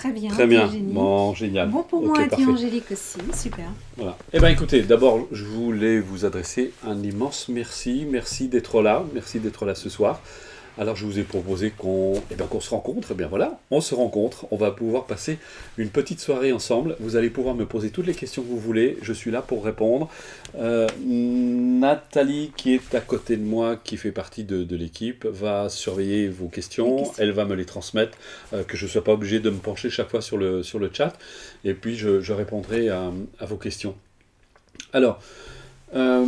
très bien, Très bien. Virginie. Bon, génial. Bon pour Ok, moi, dit parfait. Angélique aussi, super. Voilà. Eh bien, écoutez, d'abord, je voulais vous adresser un immense merci. Merci d'être là. Merci d'être là ce soir. Alors, je vous ai proposé qu'on se rencontre. Eh bien, voilà, on se rencontre. On va pouvoir passer une petite soirée ensemble. Vous allez pouvoir me poser toutes les questions que vous voulez. Je suis là pour répondre. Nathalie, qui est à côté de moi, qui fait partie de l'équipe, va surveiller vos questions. Elle va me les transmettre, que je ne sois pas obligé de me pencher chaque fois sur le chat. Et puis, je répondrai à vos questions. Alors, euh,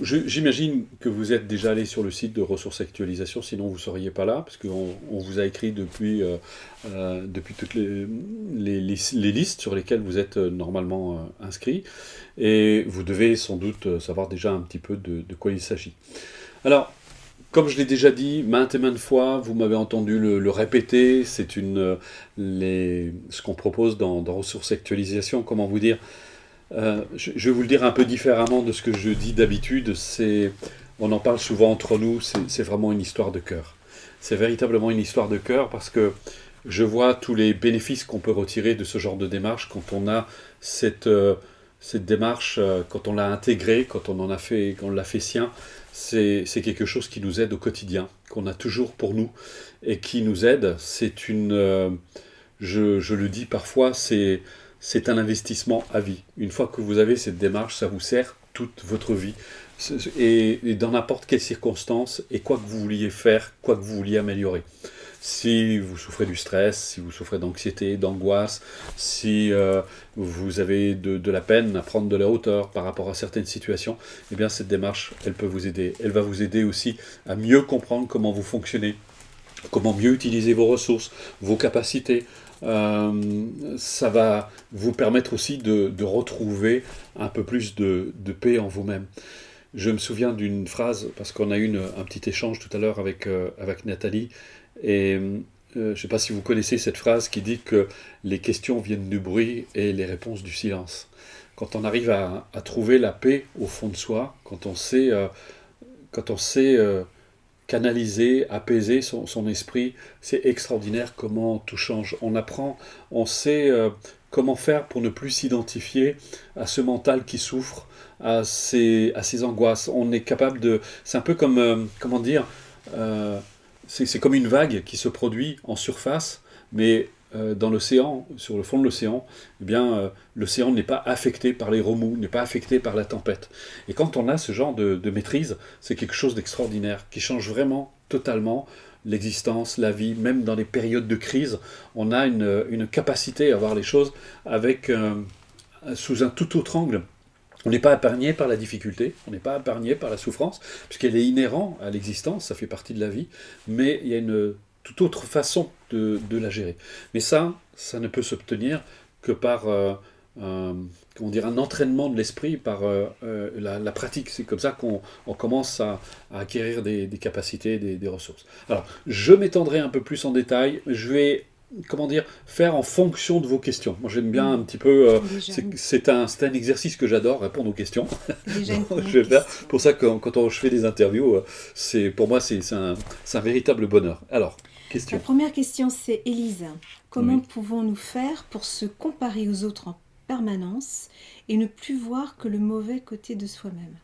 j'imagine que vous êtes déjà allé sur le site de Ressources Actualisation, sinon vous ne seriez pas là, parce qu'on vous a écrit depuis toutes les listes sur lesquelles vous êtes normalement inscrit, et vous devez sans doute savoir déjà un petit peu de quoi il s'agit. Alors, comme je l'ai déjà dit maintes et maintes fois, vous m'avez entendu le répéter, c'est ce qu'on propose dans Ressources Actualisation, comment vous dire, je vais vous le dire un peu différemment de ce que je dis d'habitude. On en parle souvent entre nous, c'est vraiment une histoire de cœur. C'est véritablement une histoire de cœur parce que je vois tous les bénéfices qu'on peut retirer de ce genre de démarche quand on a cette démarche, quand on l'a intégrée, quand on l'a fait sien. C'est quelque chose qui nous aide au quotidien, qu'on a toujours pour nous et qui nous aide. Je le dis parfois, c'est un investissement à vie. Une fois que vous avez cette démarche, ça vous sert toute votre vie. Et dans n'importe quelle circonstance, et quoi que vous vouliez faire, quoi que vous vouliez améliorer. Si vous souffrez du stress, si vous souffrez d'anxiété, d'angoisse, si vous avez de la peine à prendre de la hauteur par rapport à certaines situations, eh bien cette démarche, elle peut vous aider. Elle va vous aider aussi à mieux comprendre comment vous fonctionnez, comment mieux utiliser vos ressources, vos capacités. Ça va vous permettre aussi de retrouver un peu plus de paix en vous-même. Je me souviens d'une phrase, parce qu'on a eu un petit échange tout à l'heure avec Nathalie, et je ne sais pas si vous connaissez cette phrase qui dit que les questions viennent du bruit et les réponses du silence. Quand on arrive à trouver la paix au fond de soi, quand on sait canaliser, apaiser son esprit, c'est extraordinaire comment tout change. On apprend, on sait comment faire pour ne plus s'identifier à ce mental qui souffre, à ses angoisses. On est capable de... C'est un peu comme, comment dire, c'est comme une vague qui se produit en surface, mais dans l'océan, sur le fond de l'océan, eh bien, l'océan n'est pas affecté par les remous, n'est pas affecté par la tempête. Et quand on a ce genre de maîtrise, c'est quelque chose d'extraordinaire, qui change vraiment totalement l'existence, la vie, même dans les périodes de crise, on a une capacité à voir les choses sous un tout autre angle. On n'est pas épargné par la difficulté, on n'est pas épargné par la souffrance, puisqu'elle est inhérente à l'existence, ça fait partie de la vie, mais il y a une toute autre façon de la gérer. Mais ça ne peut s'obtenir que par un entraînement de l'esprit, par la pratique. C'est comme ça qu'on commence à acquérir des capacités, des ressources. Alors, je m'étendrai un peu plus en détail, je vais faire en fonction de vos questions. Moi, j'aime bien un petit peu... c'est un exercice que j'adore, répondre aux questions. Donc, je vais faire. Pour ça, quand je fais des interviews, pour moi, c'est un véritable bonheur. Alors, question. La première question, c'est Élise. Comment pouvons-nous faire pour se comparer aux autres en permanence et ne plus voir que le mauvais côté de soi-même?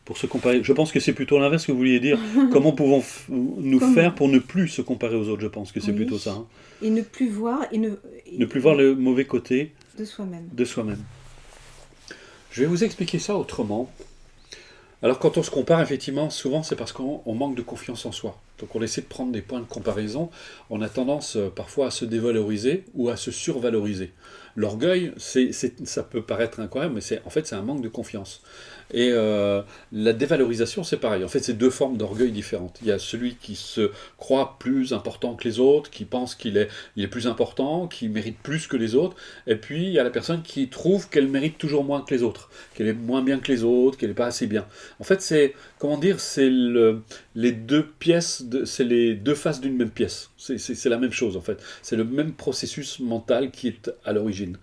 Pour se comparer, je pense que c'est plutôt l'inverse que vous vouliez dire. Comment pouvons-nous faire pour ne plus se comparer aux autres? Je pense que c'est plutôt ça. Hein. Et ne plus voir... ne plus voir le mauvais côté de soi-même. Je vais vous expliquer ça autrement. Alors quand on se compare, effectivement, souvent c'est parce qu'on manque de confiance en soi. Donc on essaie de prendre des points de comparaison. On a tendance parfois à se dévaloriser ou à se survaloriser. L'orgueil, ça peut paraître incroyable, mais en fait c'est un manque de confiance. Et la dévalorisation, c'est pareil. En fait, c'est deux formes d'orgueil différentes. Il y a celui qui se croit plus important que les autres, qui pense qu'il est plus important, qui mérite plus que les autres. Et puis, il y a la personne qui trouve qu'elle mérite toujours moins que les autres, qu'elle est moins bien que les autres, qu'elle n'est pas assez bien. En fait, c'est les deux pièces, c'est les deux faces d'une même pièce. C'est la même chose, en fait. C'est le même processus mental qui est à l'origine.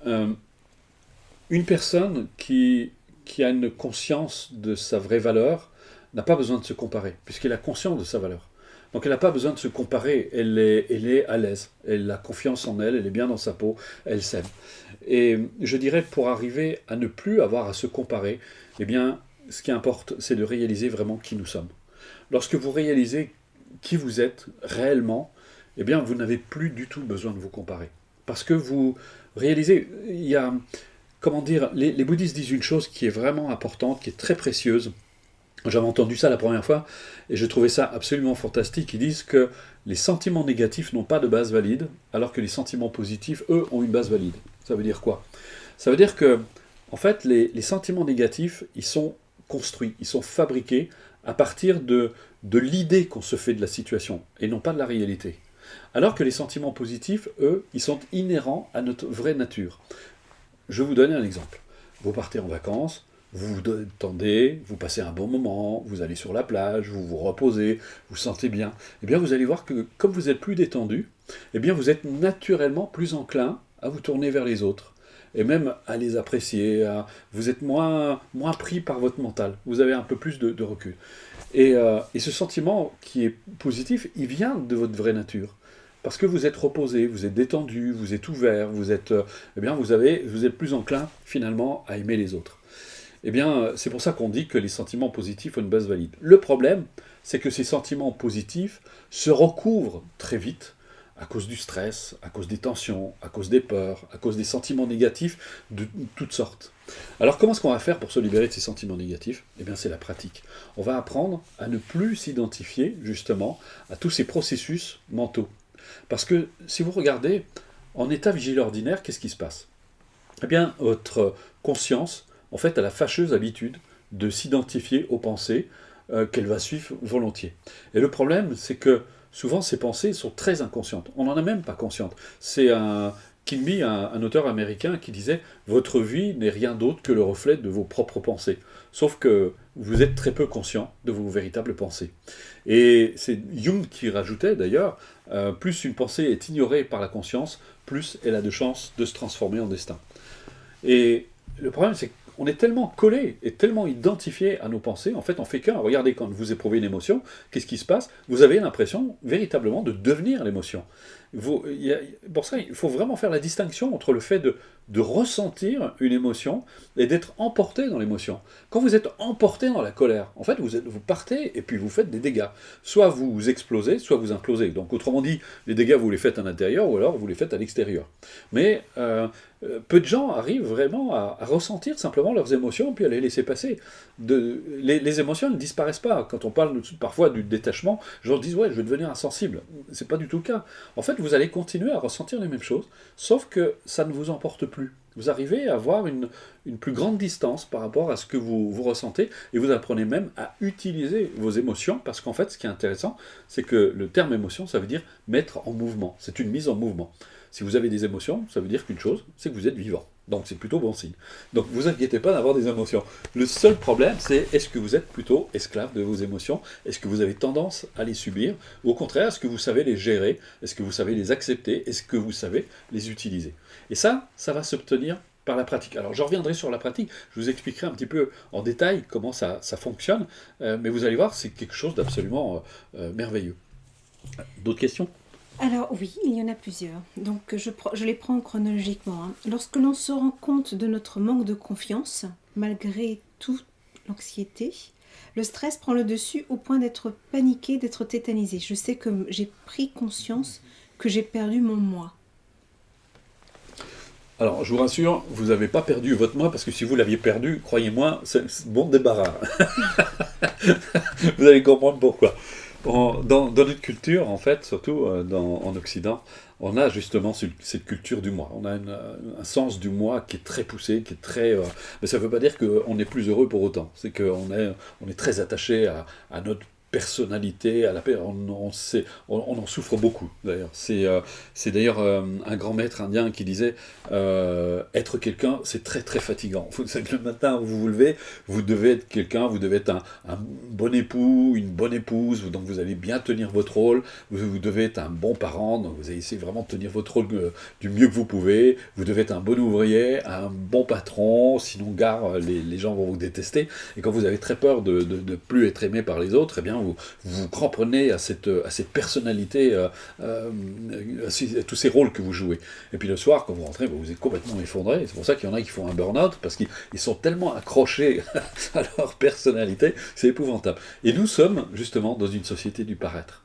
Une personne qui a une conscience de sa vraie valeur n'a pas besoin de se comparer, puisqu'elle a conscience de sa valeur. Donc elle n'a pas besoin de se comparer, elle est à l'aise, elle a confiance en elle, elle est bien dans sa peau, elle s'aime. Et je dirais, pour arriver à ne plus avoir à se comparer, eh bien, ce qui importe, c'est de réaliser vraiment qui nous sommes. Lorsque vous réalisez qui vous êtes réellement, eh bien, vous n'avez plus du tout besoin de vous comparer. Parce que vous réalisez, il y a, comment dire, les bouddhistes disent une chose qui est vraiment importante, qui est très précieuse. J'avais entendu ça la première fois et je trouvais ça absolument fantastique. Ils disent que les sentiments négatifs n'ont pas de base valide, alors que les sentiments positifs, eux, ont une base valide. Ça veut dire quoi? Ça veut dire que, en fait, les sentiments négatifs, ils sont construits, ils sont fabriqués à partir de l'idée qu'on se fait de la situation et non pas de la réalité. Alors que les sentiments positifs, eux, ils sont inhérents à notre vraie nature. Je vais vous donner un exemple. Vous partez en vacances, vous vous détendez, vous passez un bon moment, vous allez sur la plage, vous vous reposez, vous sentez bien. Eh bien, vous allez voir que comme vous êtes plus détendu, eh bien, vous êtes naturellement plus enclin à vous tourner vers les autres et même à les apprécier. Vous êtes moins pris par votre mental. Vous avez un peu plus de recul. Et ce sentiment qui est positif, il vient de votre vraie nature. Parce que vous êtes reposé, vous êtes détendu, vous êtes ouvert, vous êtes, eh bien, vous êtes plus enclin finalement à aimer les autres. Eh bien, c'est pour ça qu'on dit que les sentiments positifs ont une base valide. Le problème, c'est que ces sentiments positifs se recouvrent très vite à cause du stress, à cause des tensions, à cause des peurs, à cause des sentiments négatifs de toutes sortes. Alors comment est-ce qu'on va faire pour se libérer de ces sentiments négatifs? Eh bien, c'est la pratique. On va apprendre à ne plus s'identifier justement à tous ces processus mentaux. Parce que si vous regardez, en état vigile ordinaire, qu'est-ce qui se passe? Eh bien, votre conscience, en fait, a la fâcheuse habitude de s'identifier aux pensées qu'elle va suivre volontiers. Et le problème, c'est que souvent, ces pensées sont très inconscientes. On n'en est même pas consciente. C'est Kinby, un auteur américain, qui disait « Votre vie n'est rien d'autre que le reflet de vos propres pensées. » Sauf que vous êtes très peu conscient de vos véritables pensées. Et c'est Jung qui rajoutait d'ailleurs plus une pensée est ignorée par la conscience, plus elle a de chances de se transformer en destin. Et le problème, c'est qu'on est tellement collé et tellement identifié à nos pensées, en fait, on fait qu'un. Regardez, quand vous éprouvez une émotion, qu'est-ce qui se passe? Vous avez l'impression, véritablement, de devenir l'émotion. Pour ça, il faut vraiment faire la distinction entre le fait de ressentir une émotion et d'être emporté dans l'émotion. Quand vous êtes emporté dans la colère, en fait, vous partez et puis vous faites des dégâts. Soit vous explosez, soit vous implosez. Donc, autrement dit, les dégâts, vous les faites à l'intérieur ou alors vous les faites à l'extérieur. Mais peu de gens arrivent vraiment à ressentir simplement leurs émotions puis à les laisser passer. Les émotions ne disparaissent pas. Quand on parle parfois du détachement, les gens disent « ouais, je vais devenir insensible ». C'est pas du tout le cas. En fait, vous allez continuer à ressentir les mêmes choses, sauf que ça ne vous emporte plus. Vous arrivez à avoir une plus grande distance par rapport à ce que vous ressentez, et vous apprenez même à utiliser vos émotions, parce qu'en fait, ce qui est intéressant, c'est que le terme émotion, ça veut dire mettre en mouvement. C'est une mise en mouvement. Si vous avez des émotions, ça veut dire qu'une chose, c'est que vous êtes vivant. Donc c'est plutôt bon signe. Donc vous inquiétez pas d'avoir des émotions. Le seul problème, c'est est-ce que vous êtes plutôt esclave de vos émotions? Est-ce que vous avez tendance à les subir? Ou au contraire, est-ce que vous savez les gérer? Est-ce que vous savez les accepter? Est-ce que vous savez les utiliser? Et ça va s'obtenir par la pratique. Alors je reviendrai sur la pratique, je vous expliquerai un petit peu en détail comment ça fonctionne, mais vous allez voir, c'est quelque chose d'absolument merveilleux. D'autres questions? Alors oui, il y en a plusieurs. Donc je les prends chronologiquement. Lorsque l'on se rend compte de notre manque de confiance, malgré toute l'anxiété, le stress prend le dessus au point d'être paniqué, d'être tétanisé. Je sais que j'ai pris conscience que j'ai perdu mon moi. Alors, je vous rassure, vous n'avez pas perdu votre moi, parce que si vous l'aviez perdu, croyez-moi, c'est bon débarras. Vous allez comprendre pourquoi. Dans notre culture, en fait, surtout en Occident, on a justement cette culture du moi. On a un sens du moi qui est très poussé, qui est très... mais ça ne veut pas dire qu'on est plus heureux pour autant. C'est qu'on est très attaché à notre personnalité, à la paix. On en souffre beaucoup, d'ailleurs. C'est d'ailleurs un grand maître indien qui disait être quelqu'un, c'est très très fatigant. Le matin où vous vous levez, vous devez être quelqu'un, vous devez être un bon époux, une bonne épouse, donc vous allez bien tenir votre rôle, vous devez être un bon parent, donc vous allez essayer vraiment de tenir votre rôle du mieux que vous pouvez, vous devez être un bon ouvrier, un bon patron, sinon gare, les gens vont vous détester, et quand vous avez très peur de ne plus être aimé par les autres, eh bien vous vous cramponnez à cette personnalité, à tous ces rôles que vous jouez. Et puis le soir, quand vous rentrez, vous êtes complètement effondré. C'est pour ça qu'il y en a qui font un burn-out, parce qu'ils sont tellement accrochés à leur personnalité, c'est épouvantable. Et nous sommes justement dans une société du paraître.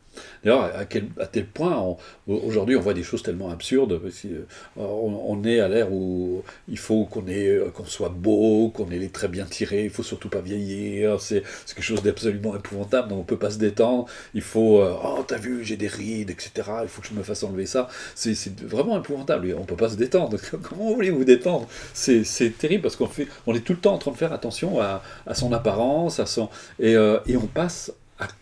D'ailleurs, à tel point, aujourd'hui, on voit des choses tellement absurdes. Parce que, on est à l'ère où il faut qu'on soit beau, qu'on ait les traits bien tirés, il faut surtout pas vieillir. C'est quelque chose d'absolument épouvantable, donc on peut pas se détendre. Il faut, oh, t'as vu, j'ai des rides, etc. Il faut que je me fasse enlever ça. C'est vraiment épouvantable. On peut pas se détendre. Comment voulez-vous vous détendre? C'est terrible parce on est tout le temps en train de faire attention à son apparence, et on passe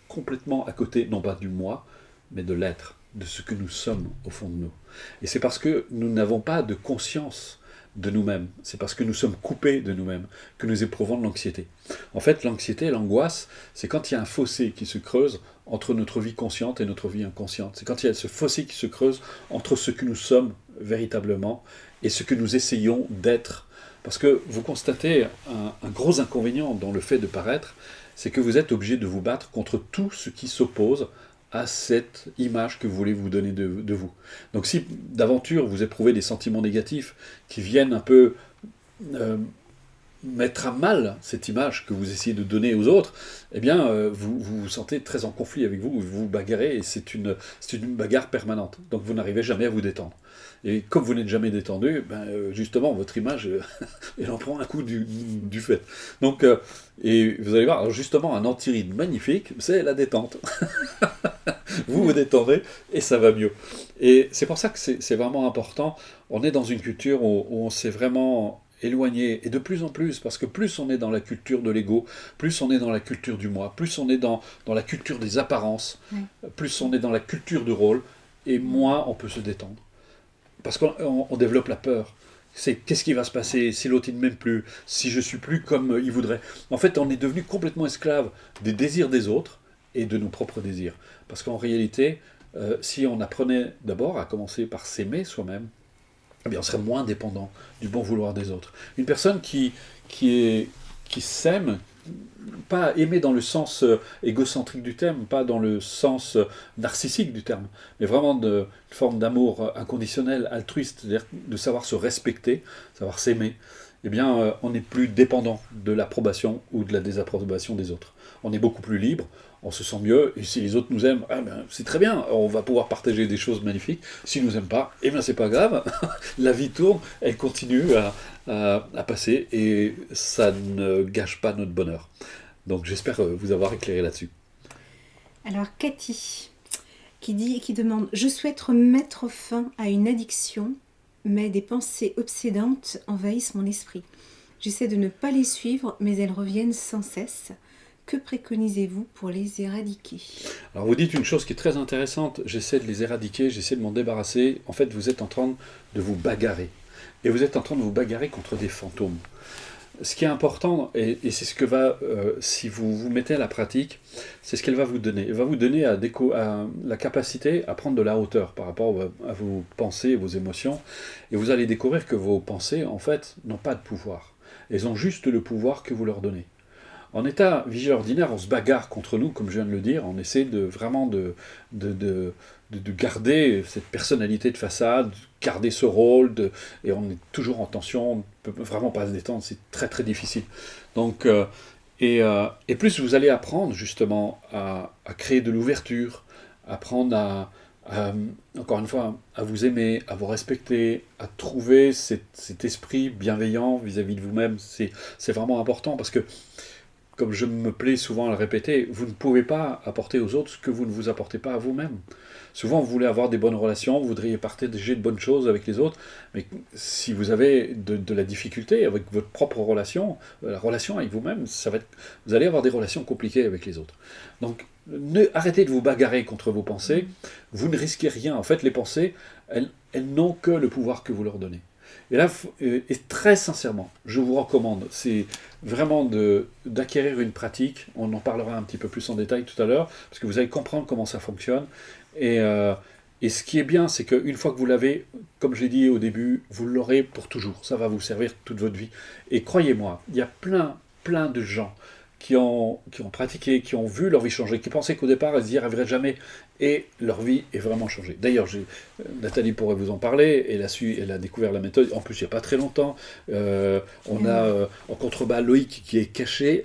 complètement à côté, non pas du moi, mais de l'être, de ce que nous sommes au fond de nous. Et c'est parce que nous n'avons pas de conscience de nous-mêmes, c'est parce que nous sommes coupés de nous-mêmes que nous éprouvons de l'anxiété. En fait, l'anxiété, l'angoisse, c'est quand il y a un fossé qui se creuse entre notre vie consciente et notre vie inconsciente. C'est quand il y a ce fossé qui se creuse entre ce que nous sommes véritablement et ce que nous essayons d'être. Parce que vous constatez un gros inconvénient dans le fait de paraître, c'est que vous êtes obligé de vous battre contre tout ce qui s'oppose à cette image que vous voulez vous donner de vous. Donc si d'aventure vous éprouvez des sentiments négatifs qui viennent un peu mettre à mal cette image que vous essayez de donner aux autres, eh bien vous vous sentez très en conflit avec vous, vous vous bagarrez, et c'est une bagarre permanente. Donc vous n'arrivez jamais à vous détendre. Et comme vous n'êtes jamais détendu, justement, votre image, elle en prend un coup du fait. Donc, et vous allez voir, alors justement, un antiride magnifique, c'est la détente. Vous vous détendez et ça va mieux. Et c'est pour ça que c'est vraiment important. On est dans une culture où on s'est vraiment éloigné, et de plus en plus, parce que plus on est dans la culture de l'ego, plus on est dans la culture du moi, plus on est dans la culture des apparences, plus on est dans la culture du rôle, et moins on peut se détendre. Parce qu'on développe la peur. C'est qu'est-ce qui va se passer si l'autre il ne m'aime plus, si je suis plus comme il voudrait. En fait, on est devenu complètement esclave des désirs des autres et de nos propres désirs. Parce qu'en réalité, si on apprenait d'abord à commencer par s'aimer soi-même, eh bien on serait moins dépendant du bon vouloir des autres. Une personne qui s'aime, pas aimer dans le sens égocentrique du terme, pas dans le sens narcissique du terme, mais vraiment une forme d'amour inconditionnel, altruiste, c'est-à-dire de savoir se respecter, savoir s'aimer, eh bien on n'est plus dépendant de l'approbation ou de la désapprobation des autres. On est beaucoup plus libre, on se sent mieux, et si les autres nous aiment, c'est très bien, on va pouvoir partager des choses magnifiques. S'ils ne nous aiment pas, eh bien c'est pas grave, la vie tourne, elle continue à passer, et ça ne gâche pas notre bonheur. Donc j'espère vous avoir éclairé là-dessus. Alors Cathy, qui demande « Je souhaite mettre fin à une addiction, mais des pensées obsédantes envahissent mon esprit. J'essaie de ne pas les suivre, mais elles reviennent sans cesse. Que préconisez-vous pour les éradiquer ?» Alors vous dites une chose qui est très intéressante, j'essaie de les éradiquer, j'essaie de m'en débarrasser. En fait, vous êtes en train de vous bagarrer. Et vous êtes en train de vous bagarrer contre des fantômes. Ce qui est important, et c'est ce que va, si vous vous mettez à la pratique, c'est ce qu'elle va vous donner. Elle va vous donner la capacité à prendre de la hauteur par rapport à vos pensées, vos émotions, et vous allez découvrir que vos pensées, en fait, n'ont pas de pouvoir. Elles ont juste le pouvoir que vous leur donnez. En état vigile ordinaire, on se bagarre contre nous, comme je viens de le dire, on essaie vraiment de garder cette personnalité de façade, garder ce rôle, et on est toujours en tension, on ne peut vraiment pas se détendre, c'est très très difficile. Donc, et plus vous allez apprendre justement à créer de l'ouverture, apprendre encore une fois, à vous aimer, à vous respecter, à trouver cet esprit bienveillant vis-à-vis de vous-même, c'est vraiment important, parce que comme je me plais souvent à le répéter, vous ne pouvez pas apporter aux autres ce que vous ne vous apportez pas à vous-même. Souvent, vous voulez avoir des bonnes relations, vous voudriez partager de bonnes choses avec les autres, mais si vous avez de la difficulté avec votre propre relation, la relation avec vous-même, vous allez avoir des relations compliquées avec les autres. Donc, arrêtez de vous bagarrer contre vos pensées, vous ne risquez rien. En fait, les pensées, elles n'ont que le pouvoir que vous leur donnez. Et là, et très sincèrement, je vous recommande, c'est vraiment d'acquérir une pratique. On en parlera un petit peu plus en détail tout à l'heure, parce que vous allez comprendre comment ça fonctionne. Et ce qui est bien, c'est qu'une fois que vous l'avez, comme j'ai dit au début, vous l'aurez pour toujours. Ça va vous servir toute votre vie. Et croyez-moi, il y a plein de gens qui ont pratiqué, qui ont vu leur vie changer, qui pensaient qu'au départ, elles n'y arriveraient jamais, et leur vie est vraiment changée. D'ailleurs, Nathalie pourrait vous en parler, elle a découvert la méthode, en plus il n'y a pas très longtemps. On a en contrebas Loïc qui est caché,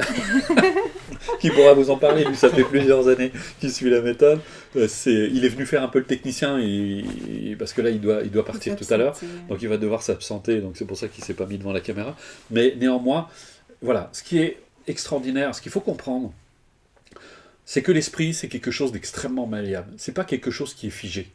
qui pourra vous en parler, lui ça fait plusieurs années qu'il suit la méthode. Il est venu faire un peu le technicien, parce que là il doit partir tout à l'heure, donc il va devoir s'absenter, donc c'est pour ça qu'il ne s'est pas mis devant la caméra. Mais néanmoins, voilà, ce qui est extraordinaire, ce qu'il faut comprendre, c'est que l'esprit, c'est quelque chose d'extrêmement malléable. C'est pas quelque chose qui est figé.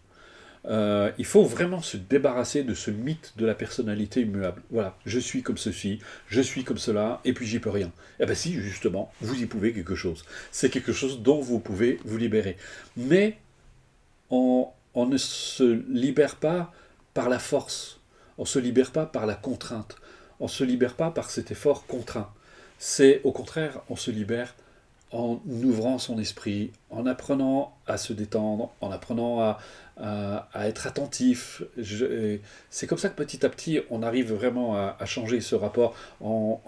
Il faut vraiment se débarrasser de ce mythe de la personnalité immuable. Voilà, je suis comme ceci, je suis comme cela, et puis j'y peux rien. Eh bien si, justement, vous y pouvez quelque chose. C'est quelque chose dont vous pouvez vous libérer. Mais on ne se libère pas par la force, on ne se libère pas par la contrainte, on ne se libère pas par cet effort contraint. C'est au contraire, on se libère en ouvrant son esprit, en apprenant à se détendre, en apprenant à être attentif. C'est comme ça que petit à petit, on arrive vraiment à changer ce rapport en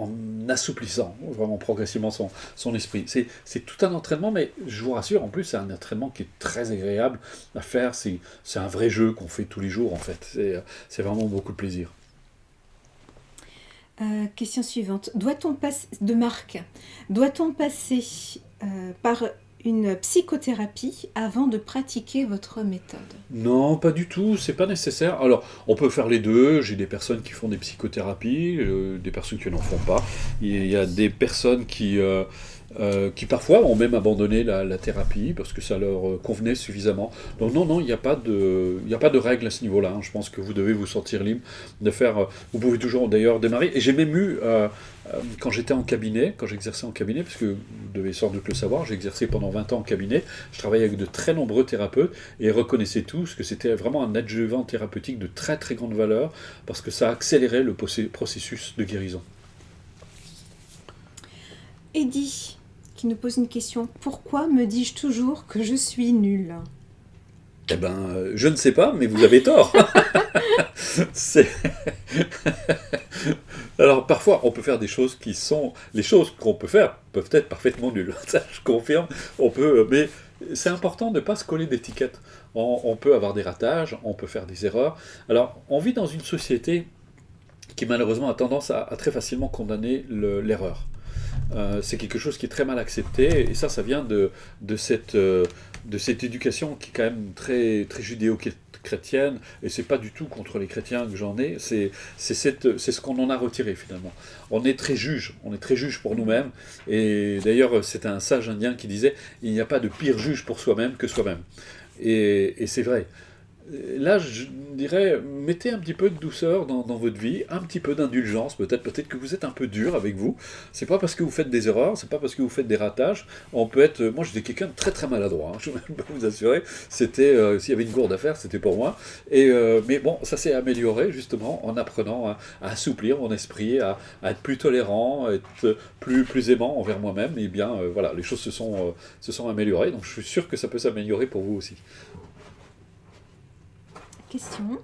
assouplissant vraiment progressivement son esprit. C'est tout un entraînement, mais je vous rassure, en plus, c'est un entraînement qui est très agréable à faire. C'est un vrai jeu qu'on fait tous les jours, en fait. C'est vraiment beaucoup de plaisir. Question suivante. De Marc. Doit-on passer par une psychothérapie avant de pratiquer votre méthode? Non, pas du tout, c'est pas nécessaire. Alors, on peut faire les deux. J'ai des personnes qui font des psychothérapies, des personnes qui n'en font pas. Il y a des personnes qui parfois ont même abandonné la thérapie parce que ça leur convenait suffisamment. Donc non, il n'y a pas de règle à ce niveau-là. Je pense que vous devez vous sentir libre de faire. Vous pouvez toujours d'ailleurs démarrer. Et j'ai même eu, quand j'étais en cabinet, quand j'exerçais en cabinet, parce que vous devez sans doute le savoir, j'ai exercé pendant 20 ans en cabinet, je travaillais avec de très nombreux thérapeutes et reconnaissaient tous que c'était vraiment un adjuvant thérapeutique de très très grande valeur parce que ça accélérait le processus de guérison. Eddie, qui nous pose une question. Pourquoi me dis-je toujours que je suis nulle? Eh ben, je ne sais pas, mais vous avez tort. Alors, parfois, on peut faire des choses qui sont... Les choses qu'on peut faire peuvent être parfaitement nulles. Ça, je confirme. Mais c'est important de ne pas se coller d'étiquettes. On peut avoir des ratages, on peut faire des erreurs. Alors, on vit dans une société qui, malheureusement, a tendance à très facilement condamner l'erreur. C'est quelque chose qui est très mal accepté, et ça vient de cette éducation qui est quand même très, très judéo-chrétienne, et c'est pas du tout contre les chrétiens que j'en ai, c'est ce qu'on en a retiré finalement. On est très juge pour nous-mêmes, et d'ailleurs c'est un sage indien qui disait « il n'y a pas de pire juge pour soi-même que soi-même ». Et c'est vrai. Là, je dirais, mettez un petit peu de douceur dans votre vie, un petit peu d'indulgence, peut-être que vous êtes un peu dur avec vous. C'est pas parce que vous faites des erreurs, c'est pas parce que vous faites des ratages. On peut être, moi j'étais quelqu'un de très très maladroit, je peux vous assurer. S'il y avait une gourde à faire, c'était pour moi. Mais bon, ça s'est amélioré justement en apprenant à assouplir mon esprit, à être plus tolérant, à être plus aimant envers moi-même. Et bien, voilà, les choses se sont améliorées. Donc je suis sûr que ça peut s'améliorer pour vous aussi. Question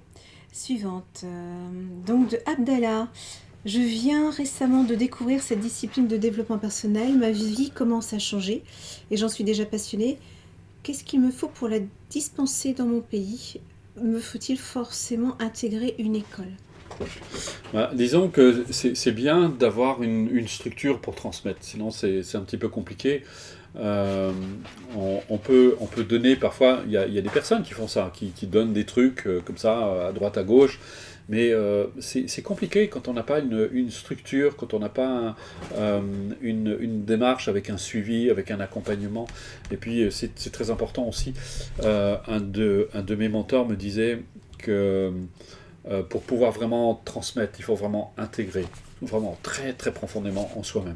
suivante. Donc de Abdallah. Je viens récemment de découvrir cette discipline de développement personnel. Ma vie commence à changer et j'en suis déjà passionnée. Qu'est-ce qu'il me faut pour la dispenser dans mon pays? Me faut-il forcément intégrer une école? Disons que c'est bien d'avoir une structure pour transmettre, sinon c'est un petit peu compliqué. On peut donner parfois, il y a des personnes qui font ça, qui donnent des trucs comme ça à droite à gauche, mais c'est compliqué quand on n'a pas une structure, quand on n'a pas une démarche avec un suivi, avec un accompagnement. Et puis c'est très important aussi. Un de mes mentors me disait que pour pouvoir vraiment transmettre, il faut vraiment intégrer, vraiment très très profondément en soi-même.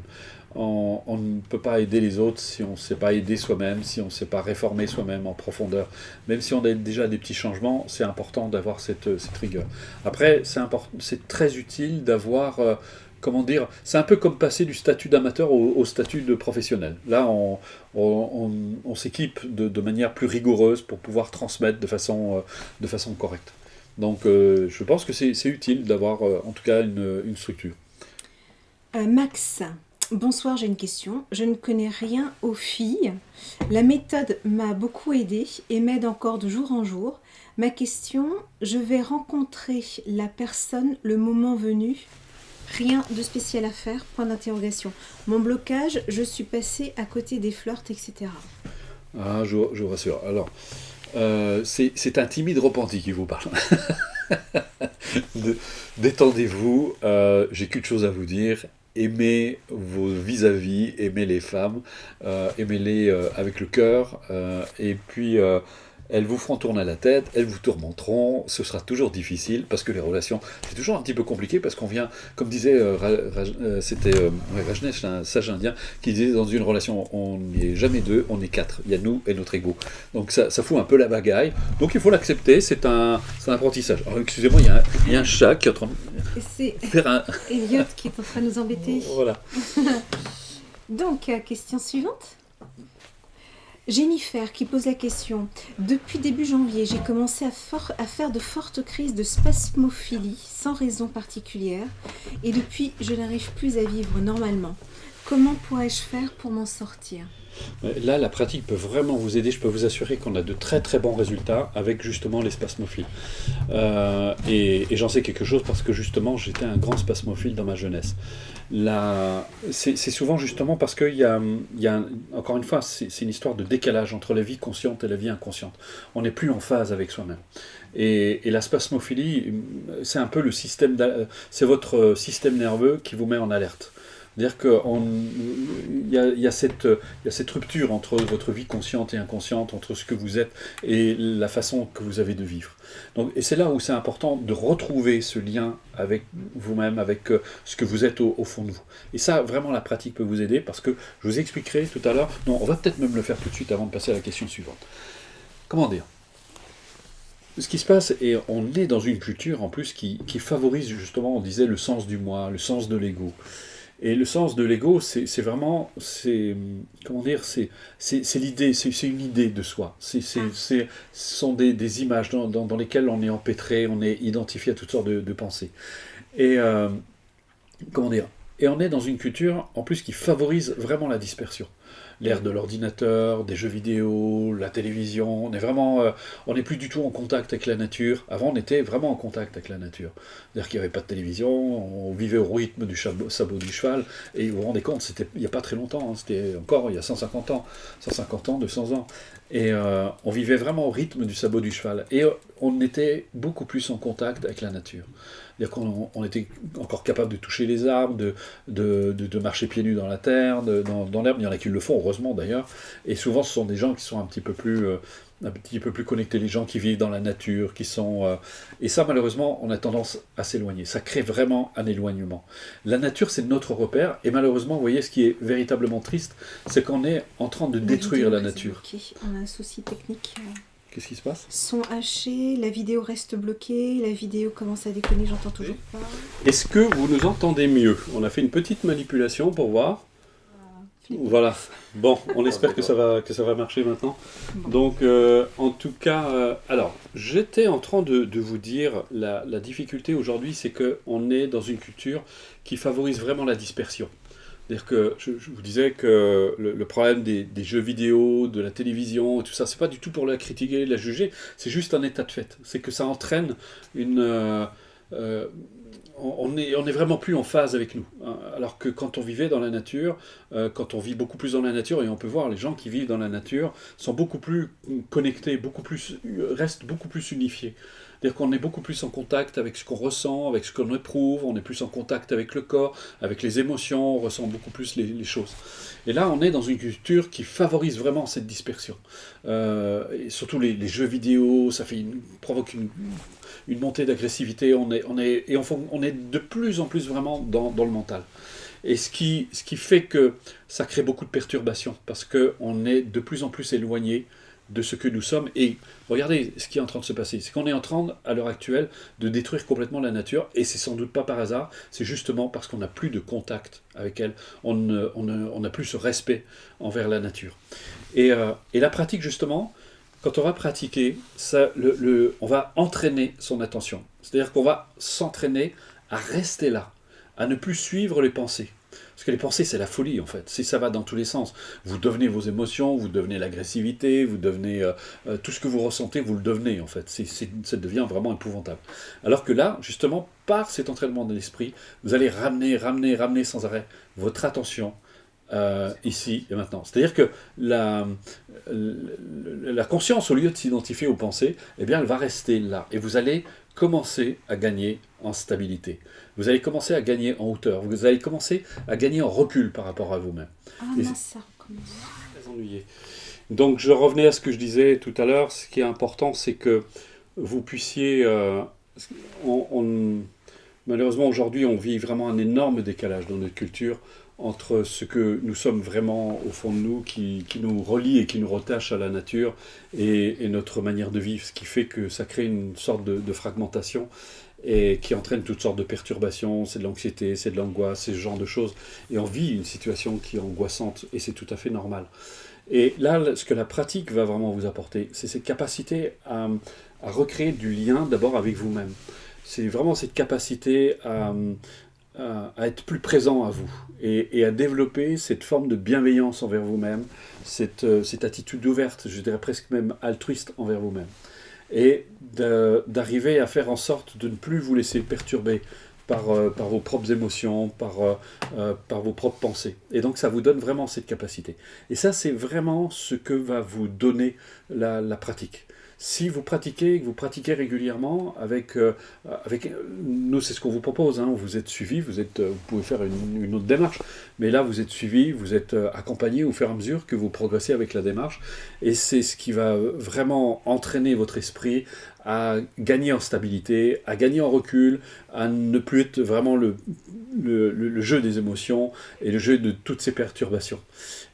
On ne peut pas aider les autres si on ne sait pas aider soi-même, si on ne sait pas réformer soi-même en profondeur. Même si on a déjà des petits changements, c'est important d'avoir cette rigueur. Après, c'est très utile d'avoir... comment dire, c'est un peu comme passer du statut d'amateur au statut de professionnel. Là, on s'équipe de manière plus rigoureuse pour pouvoir transmettre de façon correcte. Donc je pense que c'est utile d'avoir en tout cas une structure. Max, Bonsoir, j'ai une question. Je ne connais rien aux filles. La méthode m'a beaucoup aidée et m'aide encore de jour en jour. Ma question, je vais rencontrer la personne le moment venu. Rien de spécial à faire, point d'interrogation. Mon blocage, je suis passée à côté des flirts, etc. Ah, je vous rassure. Alors, c'est un timide repenti qui vous parle. Détendez-vous, j'ai qu'une chose à vous dire. Aimez vos vis-à-vis, aimez les femmes, aimez-les avec le cœur, et puis elles vous feront tourner la tête, elles vous tourmenteront, ce sera toujours difficile, parce que les relations, c'est toujours un petit peu compliqué, parce qu'on vient, comme disait, Rajneesh, un sage indien, qui disait dans une relation, on n'est jamais deux, on est quatre, il y a nous et notre ego. Donc ça fout un peu la bagaille, donc il faut l'accepter, c'est un apprentissage. Alors excusez-moi, il y a un chat qui est en train Et c'est de faire un... Elliot qui est en train de nous embêter. Voilà. Donc, question suivante. Jennifer qui pose la question. Depuis début janvier, j'ai commencé à faire de fortes crises de spasmophilie sans raison particulière et depuis, je n'arrive plus à vivre normalement. Comment pourrais-je faire pour m'en sortir ? Là, la pratique peut vraiment vous aider. Je peux vous assurer qu'on a de très très bons résultats avec justement les spasmophiles. Et j'en sais quelque chose parce que justement, j'étais un grand spasmophile dans ma jeunesse. C'est souvent justement parce qu'il y a encore une fois, c'est une histoire de décalage entre la vie consciente et la vie inconsciente. On n'est plus en phase avec soi-même. Et la spasmophilie, c'est un peu c'est votre système nerveux qui vous met en alerte. C'est-à-dire qu'il y a cette rupture entre votre vie consciente et inconsciente, entre ce que vous êtes et la façon que vous avez de vivre. Donc, et c'est là où c'est important de retrouver ce lien avec vous-même, avec ce que vous êtes au fond de vous. Et ça, vraiment, la pratique peut vous aider parce que je vous expliquerai tout à l'heure. Non, on va peut-être même le faire tout de suite avant de passer à la question suivante. Comment dire ? Ce qui se passe, et on est dans une culture en plus qui favorise justement, on disait, le sens du moi, le sens de l'ego. Et le sens de l'ego, c'est vraiment, comment dire, c'est l'idée, c'est une idée de soi. Ce sont des images dans lesquelles on est empêtré, on est identifié à toutes sortes de pensées. Et comment dire, et on est dans une culture en plus qui favorise vraiment la dispersion. L'ère de l'ordinateur, des jeux vidéo, la télévision, on n'est plus du tout en contact avec la nature. Avant, on était vraiment en contact avec la nature. C'est-à-dire qu'il n'y avait pas de télévision, on vivait au rythme du sabot du cheval, et vous vous rendez compte, c'était il n'y a pas très longtemps, c'était encore il y a 150 ans, 200 ans. Et on vivait vraiment au rythme du sabot du cheval. Et on était beaucoup plus en contact avec la nature. C'est-à-dire qu'on était encore capable de toucher les arbres, de marcher pieds nus dans la terre, dans l'herbe. Il y en a qui le font, heureusement d'ailleurs. Et souvent, ce sont des gens qui sont un petit peu plus connectés, les gens qui vivent dans la nature, qui sont... Et ça, malheureusement, on a tendance à s'éloigner. Ça crée vraiment un éloignement. La nature, c'est notre repère. Et malheureusement, vous voyez, ce qui est véritablement triste, c'est qu'on est en train de détruire la nature. On a un souci technique. Qu'est-ce qui se passe ? Son haché, la vidéo reste bloquée, la vidéo commence à déconner, j'entends toujours pas. Est-ce que vous nous entendez mieux ? On a fait une petite manipulation pour voir. Voilà. Bon, on espère que ça va marcher maintenant. Bon. Donc, en tout cas, alors, j'étais en train de vous dire, la difficulté aujourd'hui, c'est qu'on est dans une culture qui favorise vraiment la dispersion. C'est-à-dire que je vous disais que le problème des jeux vidéo, de la télévision, et tout ça, c'est pas du tout pour la critiquer, la juger, c'est juste un état de fait. C'est que ça entraîne on est vraiment plus en phase avec nous. Alors que quand on vivait dans la nature, quand on vit beaucoup plus dans la nature, et on peut voir les gens qui vivent dans la nature sont beaucoup plus connectés, restent beaucoup plus unifiés. C'est-à-dire qu'on est beaucoup plus en contact avec ce qu'on ressent, avec ce qu'on éprouve, on est plus en contact avec le corps, avec les émotions, on ressent beaucoup plus les choses. Et là, on est dans une culture qui favorise vraiment cette dispersion. Et surtout les jeux vidéo, ça provoque une montée d'agressivité, on est de plus en plus vraiment dans le mental. Et ce qui fait que ça crée beaucoup de perturbations, parce qu'on est de plus en plus éloigné de ce que nous sommes. Et regardez ce qui est en train de se passer. C'est qu'on est en train, à l'heure actuelle, de détruire complètement la nature, et c'est sans doute pas par hasard, c'est justement parce qu'on n'a plus de contact avec elle, on n'a plus ce respect envers la nature. Et la pratique, justement, quand on va pratiquer, on va entraîner son attention. C'est-à-dire qu'on va s'entraîner à rester là, à ne plus suivre les pensées. Parce que les pensées, c'est la folie, en fait. Si ça va dans tous les sens, vous devenez vos émotions, vous devenez l'agressivité, vous devenez tout ce que vous ressentez, vous le devenez, en fait. Ça devient vraiment épouvantable. Alors que là, justement, par cet entraînement de l'esprit, vous allez ramener sans arrêt votre attention ici et maintenant. C'est-à-dire que la conscience, au lieu de s'identifier aux pensées, eh bien, elle va rester là. Et vous allez commencer à gagner en stabilité. Vous allez commencer à gagner en hauteur. Vous allez commencer à gagner en recul par rapport à vous-même. Ah, Et mince, ça recommence. très ennuyé. Donc, je revenais à ce que je disais tout à l'heure. Ce qui est important, c'est que vous puissiez... malheureusement, aujourd'hui, on vit vraiment un énorme décalage dans notre culture entre ce que nous sommes vraiment au fond de nous, qui nous relie et qui nous rattache à la nature, et notre manière de vivre, ce qui fait que ça crée une sorte de fragmentation et qui entraîne toutes sortes de perturbations, c'est de l'anxiété, c'est de l'angoisse, c'est ce genre de choses. Et on vit une situation qui est angoissante, et c'est tout à fait normal. Et là, ce que la pratique va vraiment vous apporter, c'est cette capacité à recréer du lien d'abord avec vous-même. C'est vraiment cette capacité à être plus présent à vous et à développer cette forme de bienveillance envers vous-même, cette attitude ouverte, je dirais presque même altruiste envers vous-même. Et d'arriver à faire en sorte de ne plus vous laisser perturber par vos propres émotions, par vos propres pensées. Et donc ça vous donne vraiment cette capacité. Et ça, c'est vraiment ce que va vous donner la pratique. Si vous pratiquez, que vous pratiquez régulièrement, nous c'est ce qu'on vous propose, hein, vous êtes suivi, vous pouvez faire une autre démarche, mais là vous êtes suivi, vous êtes accompagné au fur et à mesure que vous progressez avec la démarche, et c'est ce qui va vraiment entraîner votre esprit à gagner en stabilité, à gagner en recul, à ne plus être vraiment le jeu des émotions et le jeu de toutes ces perturbations.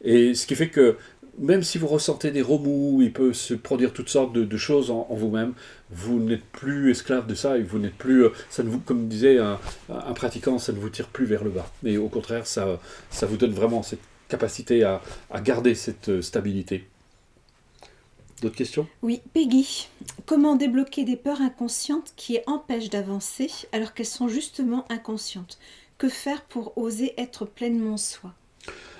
Et ce qui fait que même si vous ressentez des remous, il peut se produire toutes sortes de choses en vous-même, vous n'êtes plus esclave de ça, et vous n'êtes plus, comme disait un pratiquant, ça ne vous tire plus vers le bas. Mais au contraire, ça vous donne vraiment cette capacité à garder cette stabilité. D'autres questions ? Oui, Peggy, comment débloquer des peurs inconscientes qui empêchent d'avancer alors qu'elles sont justement inconscientes? Que faire pour oser être pleinement soi?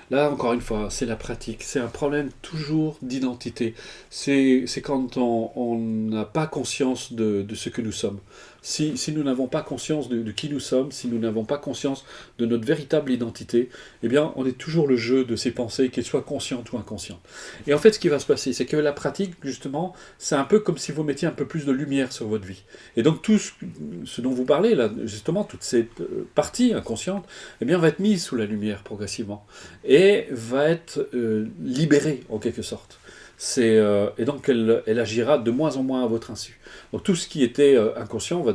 Là, encore une fois, c'est la pratique. C'est un problème toujours d'identité. C'est quand on n'a pas conscience de ce que nous sommes. Si nous n'avons pas conscience de qui nous sommes, si nous n'avons pas conscience de notre véritable identité, eh bien, on est toujours le jeu de ces pensées, qu'elles soient conscientes ou inconscientes. Et en fait, ce qui va se passer, c'est que la pratique, justement, c'est un peu comme si vous mettiez un peu plus de lumière sur votre vie. Et donc, tout ce dont vous parlez, là, justement, toute cette partie inconsciente, eh bien, va être mise sous la lumière progressivement. Et va être libérée, en quelque sorte. Et donc elle agira de moins en moins à votre insu. Donc tout ce qui était inconscient va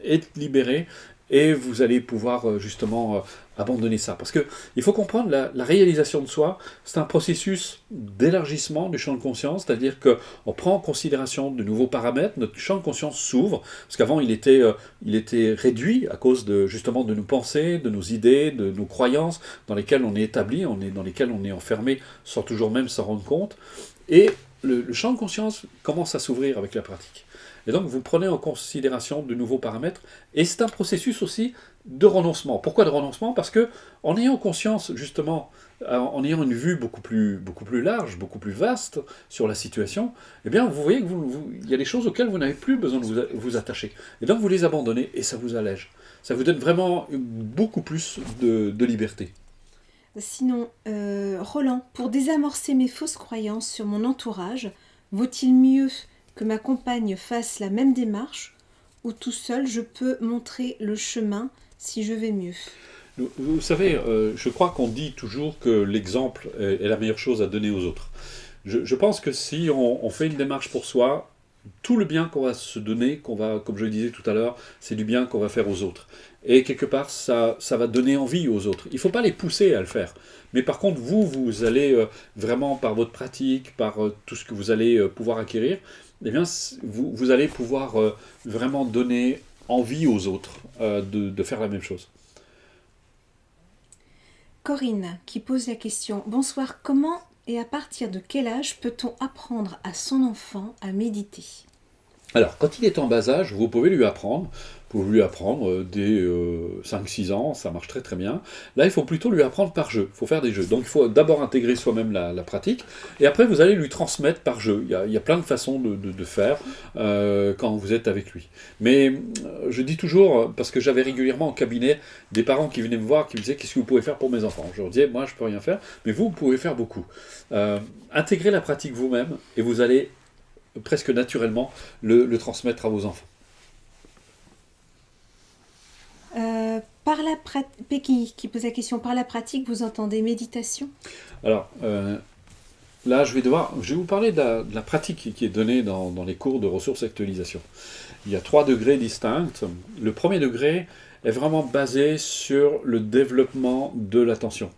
être libéré, et vous allez pouvoir justement abandonner ça. Parce que il faut comprendre, la réalisation de soi, c'est un processus d'élargissement du champ de conscience, c'est-à-dire qu'on prend en considération de nouveaux paramètres, notre champ de conscience s'ouvre, parce qu'avant il était réduit à cause justement de nos pensées, de nos idées, de nos croyances, dans lesquelles on est établi, dans lesquelles on est enfermé, sans toujours même s'en rendre compte. Et le champ de conscience commence à s'ouvrir avec la pratique. Et donc vous prenez en considération de nouveaux paramètres, et c'est un processus aussi de renoncement. Pourquoi de renoncement ? Parce que en ayant conscience, justement, en ayant une vue beaucoup plus large, beaucoup plus vaste sur la situation, eh bien vous voyez qu'il y a des choses auxquelles vous n'avez plus besoin de vous attacher. Et donc vous les abandonnez, et ça vous allège. Ça vous donne vraiment beaucoup plus de liberté. Sinon, Roland, pour désamorcer mes fausses croyances sur mon entourage, vaut-il mieux que ma compagne fasse la même démarche, ou tout seul je peux montrer le chemin si je vais mieux? Vous savez, je crois qu'on dit toujours que l'exemple est la meilleure chose à donner aux autres. Je pense que si on fait une démarche pour soi, tout le bien qu'on va se donner, comme je le disais tout à l'heure, c'est du bien qu'on va faire aux autres. Et quelque part, ça va donner envie aux autres. Il ne faut pas les pousser à le faire. Mais par contre, vous allez vraiment, par votre pratique, par tout ce que vous allez pouvoir acquérir, eh bien, vous allez pouvoir vraiment donner envie aux autres de faire la même chose. Corinne qui pose la question. Bonsoir, comment et à partir de quel âge peut-on apprendre à son enfant à méditer? Alors, quand il est en bas âge, vous pouvez lui apprendre. Vous pouvez lui apprendre dès 5-6 ans, ça marche très très bien. Là, il faut plutôt lui apprendre par jeu. Il faut faire des jeux. Donc, il faut d'abord intégrer soi-même la pratique. Et après, vous allez lui transmettre par jeu. Il y a plein de façons de faire quand vous êtes avec lui. Mais je dis toujours, parce que j'avais régulièrement en cabinet des parents qui venaient me voir, qui me disaient: qu'est-ce que vous pouvez faire pour mes enfants? Je leur disais: moi, je peux rien faire, mais vous pouvez faire beaucoup. Intégrez la pratique vous-même et vous allez presque naturellement le transmettre à vos enfants. Qui pose la question, par la pratique, vous entendez méditation? Alors, là, je vais vous parler de la pratique qui est donnée dans les cours de ressources et actualisation. Il y a 3 degrés distincts. Le premier degré est vraiment basé sur le développement de l'attention.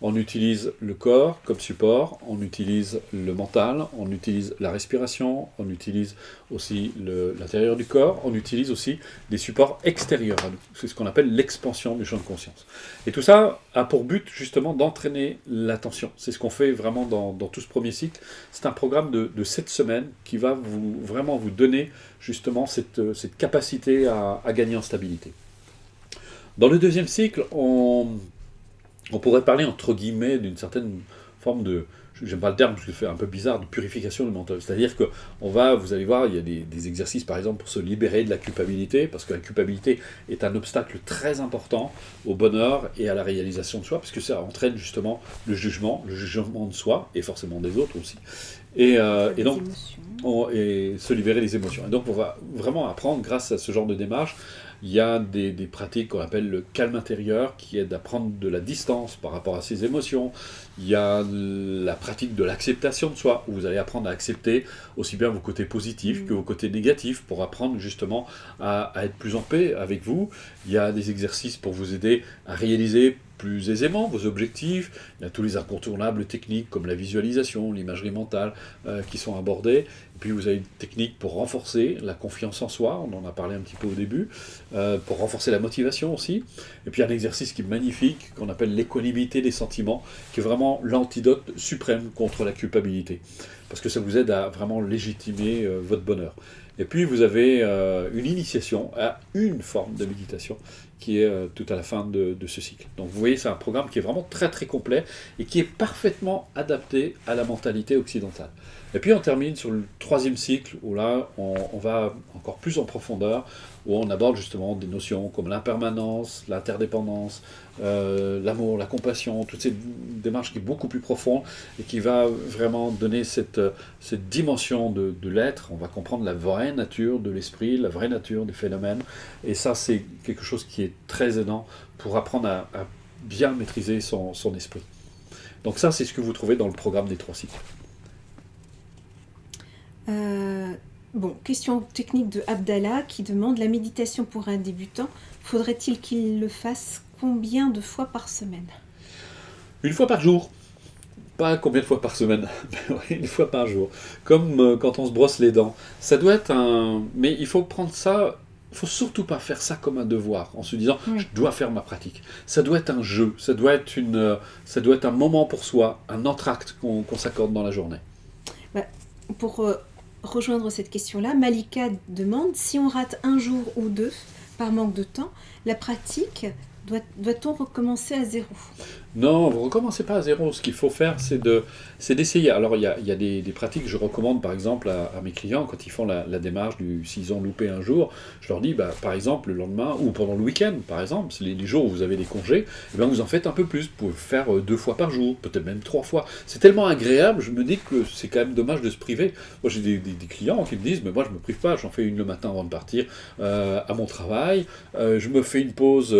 On utilise le corps comme support, on utilise le mental, on utilise la respiration, on utilise aussi l'intérieur du corps, on utilise aussi des supports extérieurs à nous. C'est ce qu'on appelle l'expansion du champ de conscience. Et tout ça a pour but justement d'entraîner l'attention. C'est ce qu'on fait vraiment dans tout ce premier cycle. C'est un programme de 7 semaines qui va vraiment vous donner justement cette capacité à gagner en stabilité. Dans le deuxième cycle, on pourrait parler entre guillemets d'une certaine forme de, j'aime pas le terme parce que c'est un peu bizarre, de purification du mental. C'est-à-dire que vous allez voir, il y a des exercices par exemple pour se libérer de la culpabilité, parce que la culpabilité est un obstacle très important au bonheur et à la réalisation de soi, parce que ça entraîne justement le jugement de soi et forcément des autres aussi. Et donc, et se libérer des émotions. Et donc on va vraiment apprendre grâce à ce genre de démarche. Il y a des pratiques qu'on appelle le calme intérieur qui aident à prendre de la distance par rapport à ses émotions. Il y a la pratique de l'acceptation de soi, où vous allez apprendre à accepter aussi bien vos côtés positifs que vos côtés négatifs pour apprendre justement à être plus en paix avec vous. Il y a des exercices pour vous aider à réaliser plus aisément vos objectifs. Il y a tous les incontournables techniques comme la visualisation, l'imagerie mentale qui sont abordées. Et puis vous avez une technique pour renforcer la confiance en soi, on en a parlé un petit peu au début, pour renforcer la motivation aussi. Et puis un exercice qui est magnifique, qu'on appelle l'équanimité des sentiments, qui est vraiment l'antidote suprême contre la culpabilité. Parce que ça vous aide à vraiment légitimer votre bonheur. Et puis vous avez une initiation à une forme de méditation qui est tout à la fin de ce cycle. Donc vous voyez, c'est un programme qui est vraiment très très complet et qui est parfaitement adapté à la mentalité occidentale. Et puis on termine sur le 3e cycle où là on va encore plus en profondeur, où on aborde justement des notions comme l'impermanence, l'interdépendance, l'amour, la compassion, toutes ces démarches qui est beaucoup plus profonde et qui va vraiment donner cette dimension de l'être. On va comprendre la vraie nature de l'esprit, la vraie nature des phénomènes. Et ça, c'est quelque chose qui est très aidant pour apprendre à bien maîtriser son esprit. Donc ça, c'est ce que vous trouvez dans le programme des 3 cycles. Bon, question technique de Abdallah qui demande: la méditation pour un débutant, faudrait-il qu'il le fasse combien de fois par semaine? Une fois par jour. Pas combien de fois par semaine, mais une fois par jour. Comme quand on se brosse les dents. Ça doit être un... Mais il faut prendre ça... Il ne faut surtout pas faire ça comme un devoir, en se disant je dois faire ma pratique. Ça doit être un jeu, ça doit être un moment pour soi, un entracte qu'on s'accorde dans la journée. Pour rejoindre cette question-là, Malika demande: si on rate un jour ou 2 par manque de temps, la pratique, doit-on recommencer à 0? Non, vous ne recommencez pas à 0. Ce qu'il faut faire, c'est d'essayer. Alors, il y a des pratiques que je recommande, par exemple, à mes clients, quand ils font la démarche s'ils ont loupé un jour, je leur dis, par exemple, le lendemain, ou pendant le week-end, par exemple, c'est les jours où vous avez des congés, vous en faites un peu plus. Vous pouvez faire 2 fois par jour, peut-être même 3 fois. C'est tellement agréable, je me dis que c'est quand même dommage de se priver. Moi, j'ai des clients qui me disent, mais moi, je ne me prive pas, j'en fais une le matin avant de partir à mon travail, je me fais une pause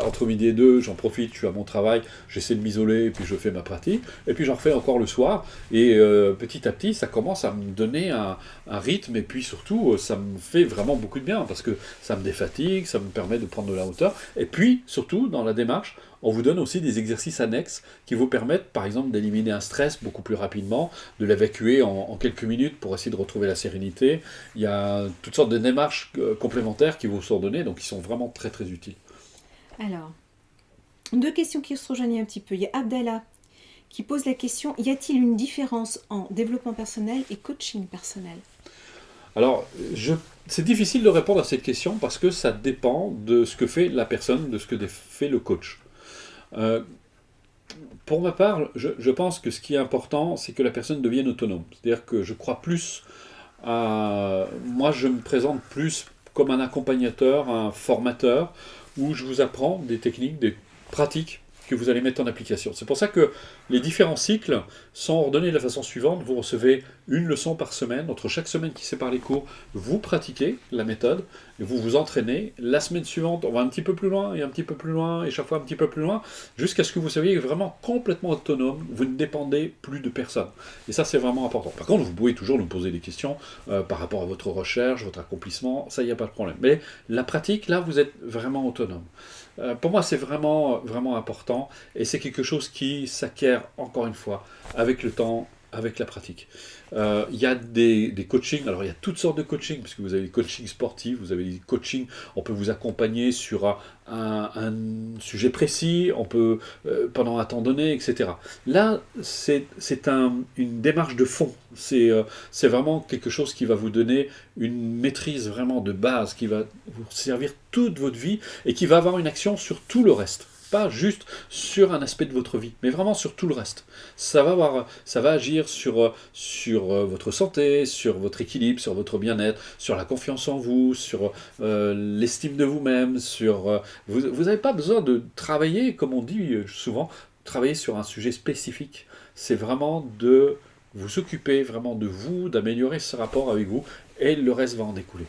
entre midi et 2, j'en profite, je suis à mon travail, j'essaie de m'isoler, et puis je fais ma pratique, et puis j'en refais encore le soir, et petit à petit, ça commence à me donner un rythme, et puis surtout, ça me fait vraiment beaucoup de bien, parce que ça me défatigue, ça me permet de prendre de la hauteur, et puis, surtout, dans la démarche, on vous donne aussi des exercices annexes qui vous permettent, par exemple, d'éliminer un stress beaucoup plus rapidement, de l'évacuer en quelques minutes pour essayer de retrouver la sérénité. Il y a toutes sortes de démarches complémentaires qui vous sont données, donc qui sont vraiment très très utiles. Alors, 2 questions qui se rejoignent un petit peu. Il y a Abdallah qui pose la question: y a-t-il une différence en développement personnel et coaching personnel? Alors, c'est difficile de répondre à cette question parce que ça dépend de ce que fait la personne, de ce que fait le coach. Euh, pour ma part, je pense que ce qui est important, c'est que la personne devienne autonome. C'est-à-dire que je crois plus à... Moi, je me présente plus comme un accompagnateur, un formateur, où je vous apprends des techniques, des pratiques que vous allez mettre en application. C'est pour ça que les différents cycles sont ordonnés de la façon suivante. Vous recevez une leçon par semaine. Entre chaque semaine qui sépare les cours, vous pratiquez la méthode et vous vous entraînez. La semaine suivante, on va un petit peu plus loin et un petit peu plus loin et chaque fois un petit peu plus loin jusqu'à ce que vous soyez vraiment complètement autonome. Vous ne dépendez plus de personne. Et ça, c'est vraiment important. Par contre, vous pouvez toujours nous poser des questions par rapport à votre recherche, votre accomplissement. Ça, il n'y a pas de problème. Mais la pratique, là, vous êtes vraiment autonome. Pour moi, c'est vraiment, vraiment important et c'est quelque chose qui s'acquiert, encore une fois, avec le temps, avec la pratique. Il y a des coachings, alors il y a toutes sortes de coachings, parce que vous avez des coachings sportifs, vous avez des coachings, on peut vous accompagner sur un sujet précis, on peut, pendant un temps donné, etc. Là, c'est une démarche de fond, c'est vraiment quelque chose qui va vous donner une maîtrise vraiment de base, qui va vous servir toute votre vie et qui va avoir une action sur tout le reste. Pas juste sur un aspect de votre vie, mais vraiment sur tout le reste. Ça va agir sur votre santé, sur votre équilibre, sur votre bien-être, sur la confiance en vous, sur l'estime de vous-même, vous n'avez pas besoin de travailler, comme on dit souvent, travailler sur un sujet spécifique. C'est vraiment de vous occuper vraiment de vous, d'améliorer ce rapport avec vous, et le reste va en découler.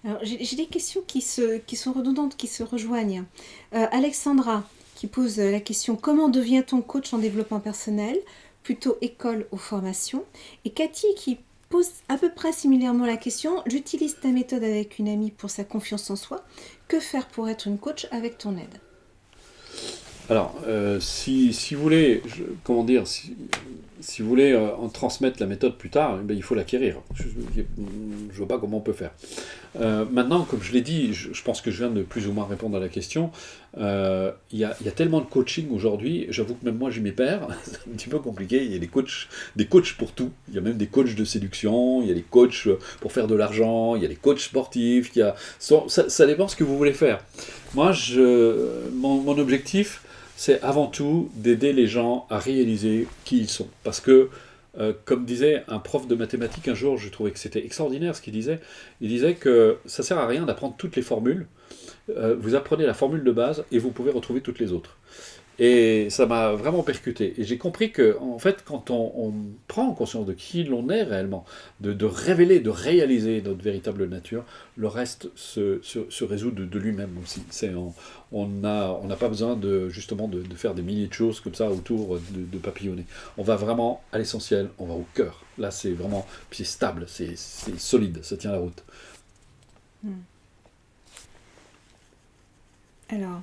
Alors, j'ai des questions qui sont redondantes, qui se rejoignent. Alexandra qui pose la question: comment devient-on coach en développement personnel? Plutôt école ou formation. Et Cathy qui pose à peu près similairement la question: j'utilise ta méthode avec une amie pour sa confiance en soi. Que faire pour être une coach avec ton aide? Alors, si vous voulez, si vous voulez en transmettre la méthode plus tard, il faut l'acquérir. Je ne vois pas comment on peut faire. Maintenant, comme je l'ai dit, je pense que je viens de plus ou moins répondre à la question. Il y a tellement de coaching aujourd'hui, j'avoue que même moi, je m'y perds. C'est un petit peu compliqué. Il y a des coachs pour tout. Il y a même des coachs de séduction, il y a des coachs pour faire de l'argent, il y a des coachs sportifs. Ça dépend ce que vous voulez faire. Moi, mon objectif, c'est avant tout d'aider les gens à réaliser qui ils sont. Parce que, comme disait un prof de mathématiques un jour, je trouvais que c'était extraordinaire ce qu'il disait. Il disait que ça ne sert à rien d'apprendre toutes les formules. Vous apprenez la formule de base et vous pouvez retrouver toutes les autres. Et ça m'a vraiment percuté. Et j'ai compris que, en fait, quand on prend conscience de qui l'on est réellement, de révéler, de réaliser notre véritable nature, le reste se résout de lui-même aussi. On n'a pas besoin justement de faire des milliers de choses comme ça autour de papillonner. On va vraiment à l'essentiel, on va au cœur. Là, c'est vraiment, puis c'est stable, c'est solide, ça tient la route. Alors,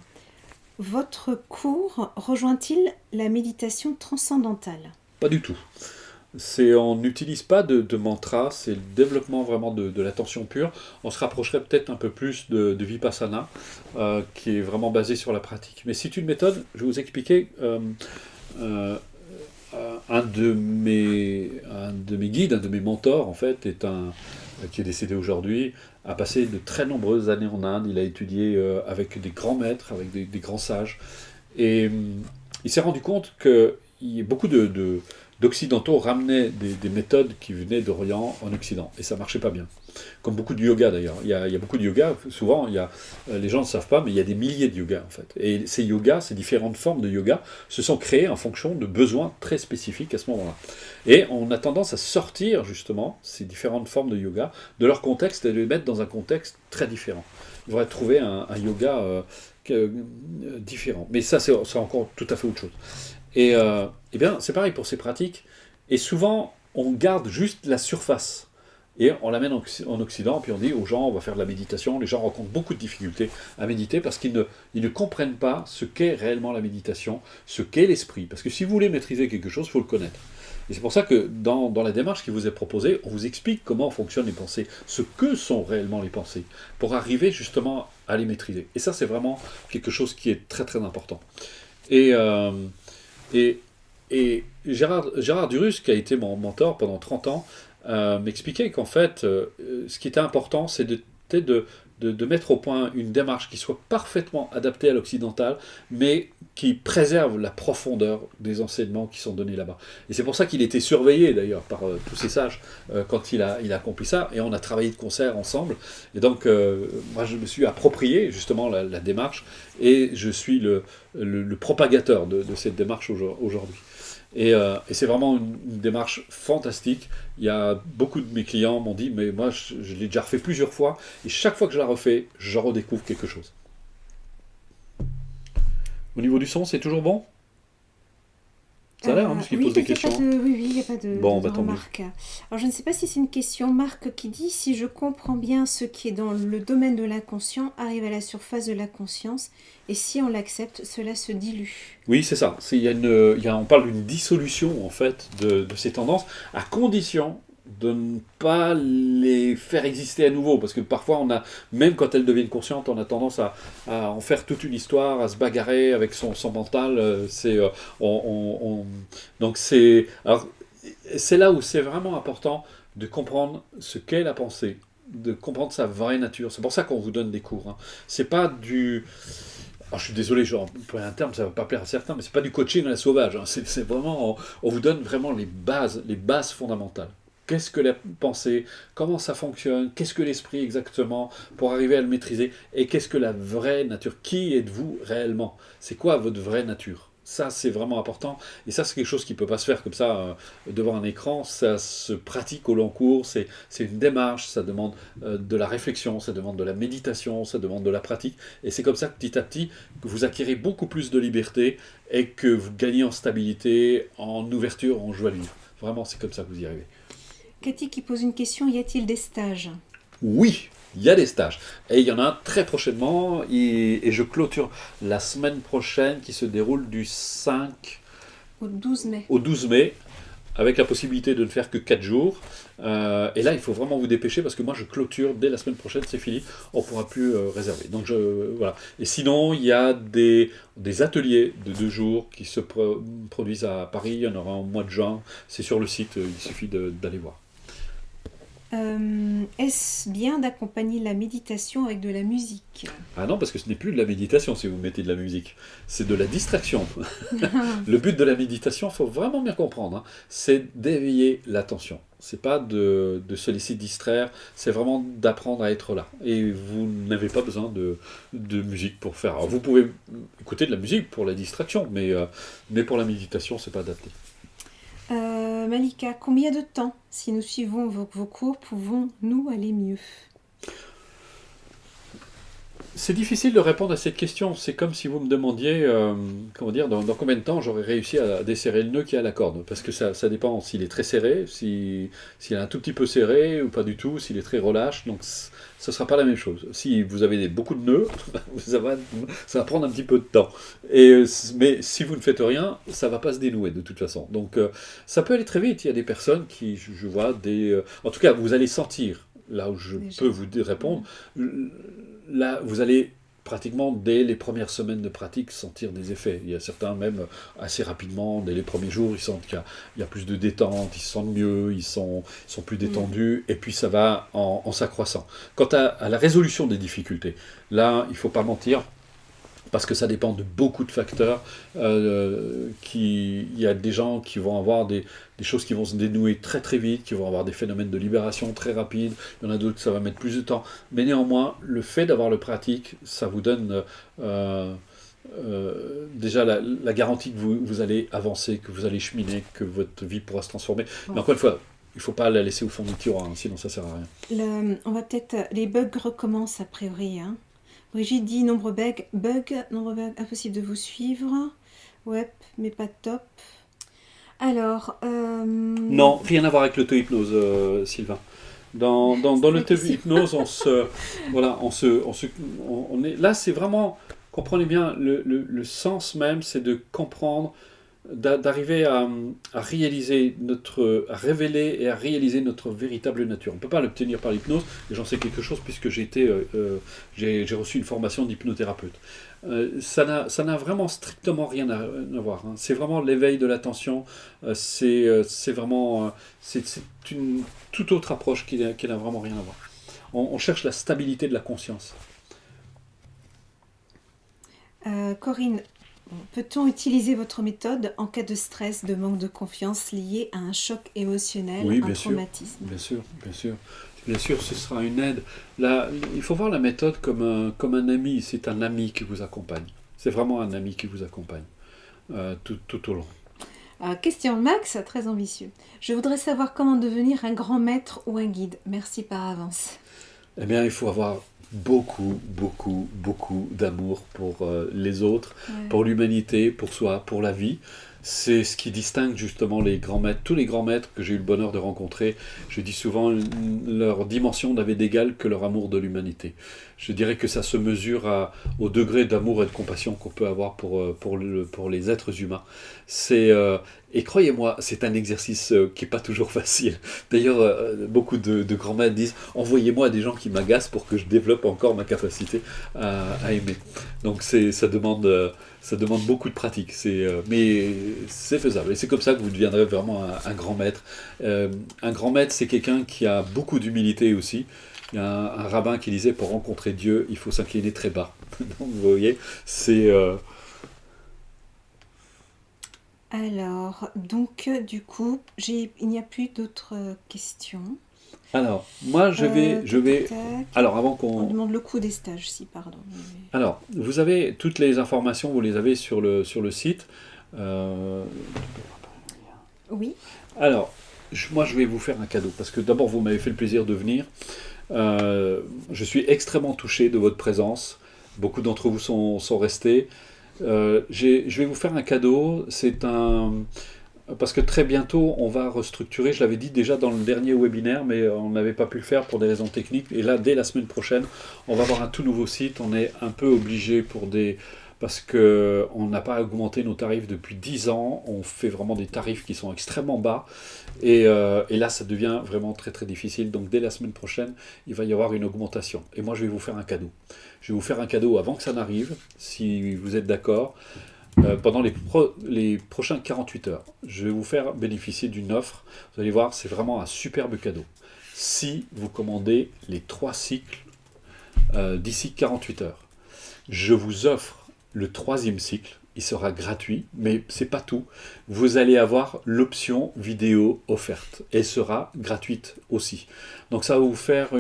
votre cours rejoint-il la méditation transcendantale? Pas du tout. On n'utilise pas de mantra, c'est le développement vraiment de l'attention pure. On se rapprocherait peut-être un peu plus de Vipassana, qui est vraiment basé sur la pratique. Mais c'est une méthode, je vais vous expliquer, un de mes guides, un de mes mentors, en fait, qui est décédé aujourd'hui, a passé de très nombreuses années en Inde. Il a étudié avec des grands maîtres, avec des grands sages. Et il s'est rendu compte que beaucoup d'Occidentaux ramenaient des méthodes qui venaient d'Orient en Occident. Et ça ne marchait pas bien. Comme beaucoup de yoga d'ailleurs. Il y a beaucoup de yoga. Souvent, les gens ne savent pas, mais il y a des milliers de yogas en fait. Et ces yogas, ces différentes formes de yoga, se sont créées en fonction de besoins très spécifiques à ce moment-là. Et on a tendance à sortir justement ces différentes formes de yoga de leur contexte et de les mettre dans un contexte très différent. Il faudrait trouver un yoga différent. Mais ça, c'est encore tout à fait autre chose. Et bien, c'est pareil pour ces pratiques. Et souvent, on garde juste la surface. Et on l'amène en Occident, puis on dit aux gens, on va faire de la méditation. Les gens rencontrent beaucoup de difficultés à méditer parce qu'ils ne comprennent pas ce qu'est réellement la méditation, ce qu'est l'esprit. Parce que si vous voulez maîtriser quelque chose, il faut le connaître. Et c'est pour ça que dans la démarche qui vous est proposée, on vous explique comment fonctionnent les pensées, ce que sont réellement les pensées, pour arriver justement à les maîtriser. Et ça, c'est vraiment quelque chose qui est très très important. Et Gérard Durus, qui a été mon mentor pendant 30 ans, m'expliquait qu'en fait, ce qui était important, c'était de mettre au point une démarche qui soit parfaitement adaptée à l'occidental, mais qui préserve la profondeur des enseignements qui sont donnés là-bas. Et c'est pour ça qu'il était surveillé d'ailleurs par tous ces sages quand il a accompli ça, et on a travaillé de concert ensemble. Et donc, moi, je me suis approprié justement la démarche, et je suis le propagateur de cette démarche aujourd'hui. Et c'est vraiment une démarche fantastique. Il y a beaucoup de mes clients m'ont dit, mais moi je l'ai déjà refait plusieurs fois, et chaque fois que je la refais, je redécouvre quelque chose. Au niveau du son, c'est toujours bon? Ça a l'air, parce qu'il Oui, pose des il y a pas questions. de, oui, oui, il n'y a pas Bon, de bah tant mieux. remarques. Alors, je ne sais pas si c'est une question, Marc, qui dit si je comprends bien ce qui est dans le domaine de l'inconscient arrive à la surface de la conscience, et si on l'accepte, cela se dilue. Oui, c'est ça. On parle d'une dissolution en fait de ces tendances, à condition de ne pas les faire exister à nouveau, parce que parfois même quand elles deviennent conscientes, on a tendance à en faire toute une histoire, à se bagarrer avec son mental. Donc c'est là où c'est vraiment important de comprendre ce qu'est la pensée, de comprendre sa vraie nature. C'est pour ça qu'on vous donne des cours, hein. C'est pas du alors, je suis désolé, je vais employer un terme, ça ne va pas plaire à certains, mais c'est pas du coaching à la sauvage, hein. C'est vraiment, on vous donne vraiment les bases fondamentales. Qu'est-ce que la pensée? Comment ça fonctionne? Qu'est-ce que l'esprit exactement? Pour arriver à le maîtriser. Et qu'est-ce que la vraie nature? Qui êtes-vous réellement? C'est quoi votre vraie nature? Ça, c'est vraiment important. Et ça, c'est quelque chose qui ne peut pas se faire comme ça devant un écran. Ça se pratique au long cours. C'est une démarche. Ça demande de la réflexion. Ça demande de la méditation. Ça demande de la pratique. Et c'est comme ça que petit à petit, que vous acquérez beaucoup plus de liberté et que vous gagnez en stabilité, en ouverture, en joie de vivre. Vraiment, c'est comme ça que vous y arrivez. Cathy qui pose une question, y a-t-il des stages? Oui, il y a des stages. Et il y en a un très prochainement. Et je clôture la semaine prochaine qui se déroule du 5 Au 12 mai. au 12 mai, avec la possibilité de ne faire que 4 jours. Et là, il faut vraiment vous dépêcher parce que moi, je clôture dès la semaine prochaine, c'est fini. On ne pourra plus réserver. Donc, voilà. Et sinon, il y a des ateliers de 2 jours qui se produisent à Paris. Il y en aura au mois de juin. C'est sur le site, il suffit d'aller voir. Est-ce bien d'accompagner la méditation avec de la musique? Ah non, parce que ce n'est plus de la méditation si vous mettez de la musique. C'est de la distraction. Le but de la méditation, il faut vraiment bien comprendre, hein, c'est d'éveiller l'attention. C'est pas de se laisser distraire, c'est vraiment d'apprendre à être là. Et vous n'avez pas besoin de musique pour faire. Alors vous pouvez écouter de la musique pour la distraction, mais pour la méditation, c'est pas adapté. Malika, combien de temps, si nous suivons vos cours, pouvons-nous aller mieux? C'est difficile de répondre à cette question. C'est comme si vous me demandiez, comment dire, dans combien de temps j'aurais réussi à desserrer le nœud qui est à la corde. Parce que ça dépend s'il est très serré, s'il est un tout petit peu serré ou pas du tout, s'il est très relâche. Donc ce ne sera pas la même chose. Si vous avez beaucoup de nœuds, ça va prendre un petit peu de temps. Mais si vous ne faites rien, ça ne va pas se dénouer de toute façon. Donc ça peut aller très vite. Il y a des personnes qui, je vois, en tout cas, vous allez sentir, là où je peux vous répondre, là, vous allez pratiquement dès les premières semaines de pratique sentir des effets. Il y a certains même assez rapidement, dès les premiers jours, ils sentent qu'il y a plus de détente, ils se sentent mieux, ils sont plus détendus, et puis ça va en s'accroissant. Quant à la résolution des difficultés, là, il ne faut pas mentir, parce que ça dépend de beaucoup de facteurs. Il y a des gens qui vont avoir des choses qui vont se dénouer très très vite, qui vont avoir des phénomènes de libération très rapides, il y en a d'autres que ça va mettre plus de temps. Mais néanmoins, le fait d'avoir le pratique, ça vous donne déjà la garantie que vous allez avancer, que vous allez cheminer, que votre vie pourra se transformer. Mais encore une fois, il ne faut pas la laisser au fond du tiroir, hein, sinon ça ne sert à rien. On va peut-être... Les bugs recommencent a priori, hein. Brigitte dit nombre bug, impossible de vous suivre. Ouais, mais pas top. Alors. Non, rien à voir avec l'auto-hypnose, Sylvain. Dans l'auto-hypnose, on est là, c'est vraiment, comprenez bien, le sens même, c'est de comprendre d'arriver à réaliser à révéler et à réaliser notre véritable nature. On ne peut pas l'obtenir par l'hypnose, et j'en sais quelque chose puisque j'ai reçu une formation d'hypnothérapeute. Ça n'a vraiment strictement rien à voir, hein. C'est vraiment l'éveil de l'attention, c'est vraiment c'est une toute autre approche qui n'a vraiment rien à voir. On cherche la stabilité de la conscience. Corinne, peut-on utiliser votre méthode en cas de stress, de manque de confiance lié à un choc émotionnel, Oui, un bien sûr, traumatisme? bien sûr, bien sûr. Bien sûr, ce sera une aide. Là, il faut voir la méthode comme un ami. C'est un ami qui vous accompagne. C'est vraiment un ami qui vous accompagne tout au long. Question Max, très ambitieux. Je voudrais savoir comment devenir un grand maître ou un guide. Merci par avance. Eh bien, il faut avoir beaucoup, beaucoup, beaucoup d'amour pour les autres, Ouais. pour l'humanité, pour soi, pour la vie. C'est ce qui distingue justement les grands maîtres. Tous les grands maîtres que j'ai eu le bonheur de rencontrer, je dis souvent, leur dimension n'avait d'égal que leur amour de l'humanité. Je dirais que ça se mesure au degré d'amour et de compassion qu'on peut avoir pour les êtres humains. Et croyez-moi, c'est un exercice qui n'est pas toujours facile. D'ailleurs, beaucoup de grands maîtres disent « Envoyez-moi des gens qui m'agacent pour que je développe encore ma capacité à aimer ». Donc ça demande beaucoup de pratique, mais c'est faisable. Et c'est comme ça que vous deviendrez vraiment un grand maître. Un grand maître, c'est quelqu'un qui a beaucoup d'humilité aussi. Il y a un rabbin qui disait, pour rencontrer Dieu, il faut s'incliner très bas. Donc vous voyez, Alors, donc, du coup, il n'y a plus d'autres questions. Alors, moi, je vais... Tac. Alors, avant On qu'on... demande le coût des stages, si, pardon. Alors, vous avez toutes les informations, vous les avez sur le site. Oui. Alors, moi, je vais vous faire un cadeau, parce que d'abord, vous m'avez fait le plaisir de venir. Je suis extrêmement touché de votre présence. Beaucoup d'entre vous sont restés. Je vais vous faire un cadeau. Parce que très bientôt, on va restructurer. Je l'avais dit déjà dans le dernier webinaire, mais on n'avait pas pu le faire pour des raisons techniques. Et là, dès la semaine prochaine, on va avoir un tout nouveau site. On est un peu obligé parce qu'on n'a pas augmenté nos tarifs depuis 10 ans. On fait vraiment des tarifs qui sont extrêmement bas. Et là, ça devient vraiment très très difficile. Donc dès la semaine prochaine, il va y avoir une augmentation. Et moi, je vais vous faire un cadeau. Je vais vous faire un cadeau avant que ça n'arrive, si vous êtes d'accord. Pendant les prochains 48 heures, je vais vous faire bénéficier d'une offre. Vous allez voir, c'est vraiment un superbe cadeau. Si vous commandez les 3 cycles d'ici 48 heures, je vous offre le 3e cycle. Il sera gratuit, mais c'est pas tout. Vous allez avoir l'option vidéo offerte. Elle sera gratuite aussi. Donc ça va vous faire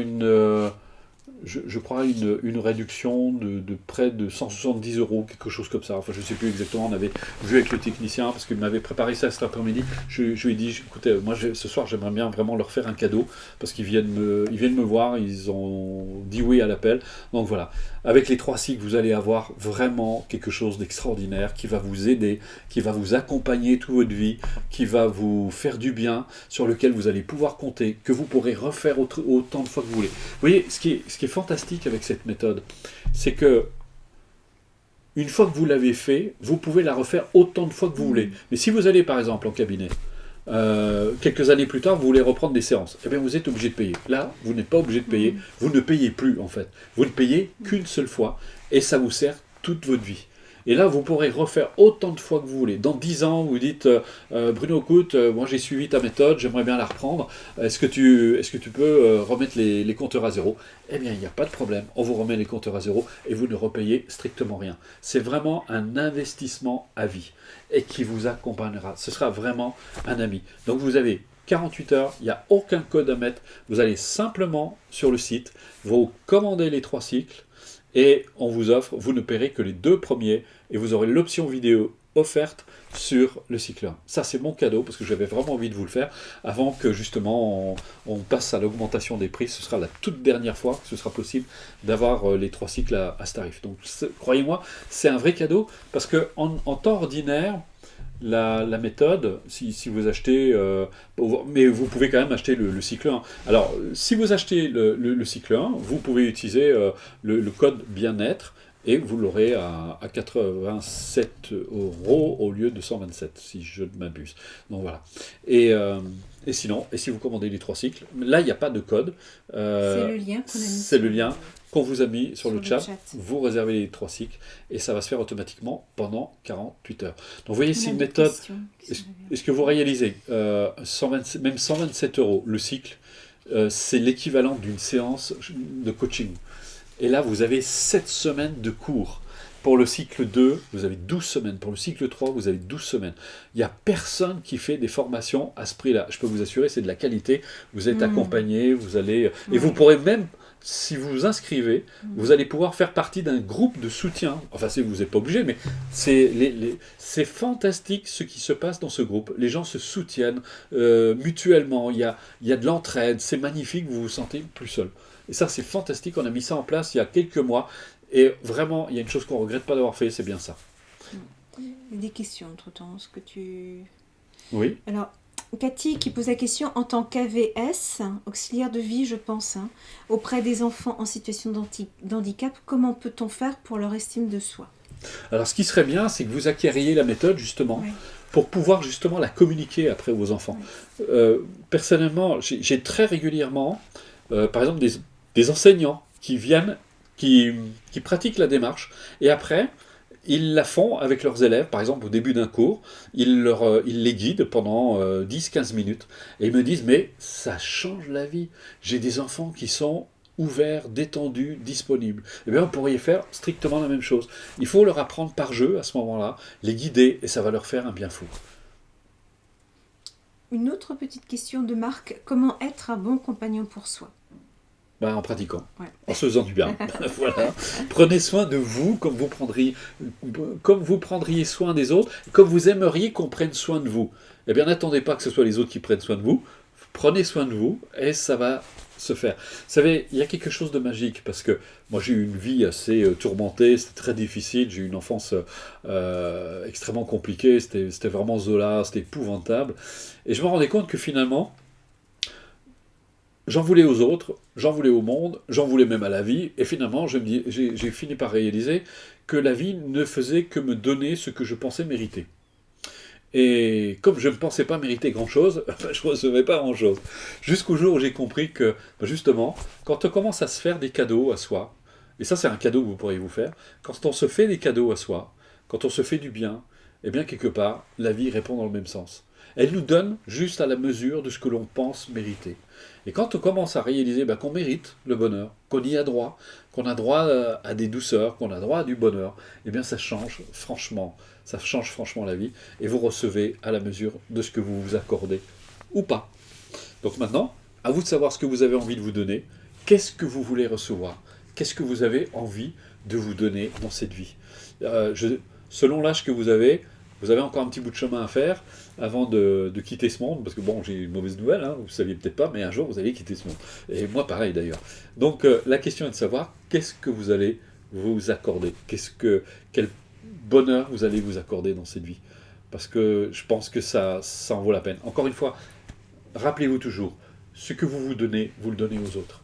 je crois une réduction de près de 170 €, quelque chose comme ça. Enfin, je ne sais plus exactement, on avait vu avec le technicien, parce qu'il m'avait préparé ça cet après-midi. Je lui ai dit, écoutez, moi ce soir j'aimerais bien vraiment leur faire un cadeau, parce qu'ils viennent me voir, ils ont dit oui à l'appel. Donc voilà, avec les 3 cycles, vous allez avoir vraiment quelque chose d'extraordinaire qui va vous aider, qui va vous accompagner toute votre vie, qui va vous faire du bien, sur lequel vous allez pouvoir compter, que vous pourrez refaire autant de fois que vous voulez. Vous voyez, ce qui est fantastique avec cette méthode, c'est que une fois que vous l'avez fait, vous pouvez la refaire autant de fois que vous voulez. Mais si vous allez par exemple en cabinet, quelques années plus tard, vous voulez reprendre des séances, eh bien vous êtes obligé de payer. Là, vous n'êtes pas obligé de payer, vous ne payez plus en fait. Vous ne payez qu'une seule fois et ça vous sert toute votre vie. Et là, vous pourrez refaire autant de fois que vous voulez. Dans 10 ans, vous dites Bruno, écoute, moi j'ai suivi ta méthode, j'aimerais bien la reprendre. Est-ce que tu peux remettre les compteurs à zéro? Eh bien, il n'y a pas de problème. On vous remet les compteurs à zéro et vous ne repayez strictement rien. C'est vraiment un investissement à vie et qui vous accompagnera. Ce sera vraiment un ami. Donc, vous avez 48 heures, il n'y a aucun code à mettre. Vous allez simplement sur le site, vous commandez les 3 cycles. Et on vous offre, vous ne paierez que les 2 premiers et vous aurez l'option vidéo offerte sur le cycle 1. Ça, c'est mon cadeau parce que j'avais vraiment envie de vous le faire avant que justement on passe à l'augmentation des prix. Ce sera la toute dernière fois que ce sera possible d'avoir les 3 cycles à ce tarif. Donc, croyez-moi, c'est un vrai cadeau parce qu'en temps ordinaire, la méthode, si vous achetez, mais vous pouvez quand même acheter le cycle 1. Alors, si vous achetez le cycle 1, vous pouvez utiliser le code bien-être et vous l'aurez à 87 euros au lieu de 127, si je ne m'abuse. Donc voilà. Et sinon, et si vous commandez les 3 cycles, là il n'y a pas de code. C'est le lien qu'on a mis. C'est le lien qu'on vous a mis sur le chat. chat. Vous réservez les 3 cycles et ça va se faire automatiquement pendant 48 heures. Donc vous voyez, On c'est a une deux méthode. questions qui sont arrivées. Est-ce que vous réalisez, même 127 euros le cycle, c'est l'équivalent d'une séance de coaching. Et là, vous avez 7 semaines de cours. Pour le cycle 2, vous avez 12 semaines. Pour le cycle 3, vous avez 12 semaines. Il n'y a personne qui fait des formations à ce prix-là. Je peux vous assurer, c'est de la qualité. Vous êtes accompagné, vous allez... Et vous pourrez même, si vous vous inscrivez, vous allez pouvoir faire partie d'un groupe de soutien. Enfin, vous n'êtes pas obligé, mais c'est fantastique ce qui se passe dans ce groupe. Les gens se soutiennent mutuellement. Il y a de l'entraide. C'est magnifique, vous vous sentez plus seul. Et ça, c'est fantastique. On a mis ça en place il y a quelques mois. Et vraiment, il y a une chose qu'on ne regrette pas d'avoir fait, c'est bien ça. Il y a des questions entre-temps. Est-ce que tu... Oui. Alors, Cathy qui pose la question, en tant qu'AVS, auxiliaire de vie, je pense, auprès des enfants en situation d'handicap, comment peut-on faire pour leur estime de soi? Alors, ce qui serait bien, c'est que vous acquériez la méthode, justement, pour pouvoir, justement, la communiquer après aux enfants. Personnellement, j'ai très régulièrement, par exemple, des enseignants qui viennent, qui pratiquent la démarche, et après, ils la font avec leurs élèves, par exemple au début d'un cours, ils les guident pendant 10-15 minutes, et ils me disent, mais ça change la vie, j'ai des enfants qui sont ouverts, détendus, disponibles. Eh bien, vous pourriez faire strictement la même chose. Il faut leur apprendre par jeu, à ce moment-là, les guider, et ça va leur faire un bien fou. Une autre petite question de Marc, comment être un bon compagnon pour soi? En pratiquant, en se faisant du bien. Voilà. Prenez soin de vous comme vous prendriez soin des autres, comme vous aimeriez qu'on prenne soin de vous. Eh bien, n'attendez pas que ce soit les autres qui prennent soin de vous. Prenez soin de vous et ça va se faire. Vous savez, il y a quelque chose de magique parce que moi j'ai eu une vie assez tourmentée, c'était très difficile, j'ai eu une enfance extrêmement compliquée, c'était vraiment Zola, c'était épouvantable. Et je me rendais compte que finalement, j'en voulais aux autres, j'en voulais au monde, j'en voulais même à la vie, et finalement j'ai fini par réaliser que la vie ne faisait que me donner ce que je pensais mériter. Et comme je ne pensais pas mériter grand-chose, je ne recevais pas grand-chose. Jusqu'au jour où j'ai compris que, justement, quand on commence à se faire des cadeaux à soi, et ça c'est un cadeau que vous pourriez vous faire, quand on se fait des cadeaux à soi, quand on se fait du bien, eh bien quelque part, la vie répond dans le même sens. Elle nous donne juste à la mesure de ce que l'on pense mériter. Et quand on commence à réaliser qu'on mérite le bonheur, qu'on y a droit, qu'on a droit à des douceurs, qu'on a droit à du bonheur, eh bien ça change franchement la vie, et vous recevez à la mesure de ce que vous vous accordez, ou pas. Donc maintenant, à vous de savoir ce que vous avez envie de vous donner, qu'est-ce que vous voulez recevoir, qu'est-ce que vous avez envie de vous donner dans cette vie. Selon l'âge que vous avez encore un petit bout de chemin à faire avant de quitter ce monde, parce que bon, j'ai une mauvaise nouvelle, vous ne saviez peut-être pas, mais un jour vous allez quitter ce monde. Et moi pareil d'ailleurs. Donc la question est de savoir qu'est-ce que vous allez vous accorder, quel bonheur vous allez vous accorder dans cette vie. Parce que je pense que ça en vaut la peine. Encore une fois, rappelez-vous toujours, ce que vous vous donnez, vous le donnez aux autres.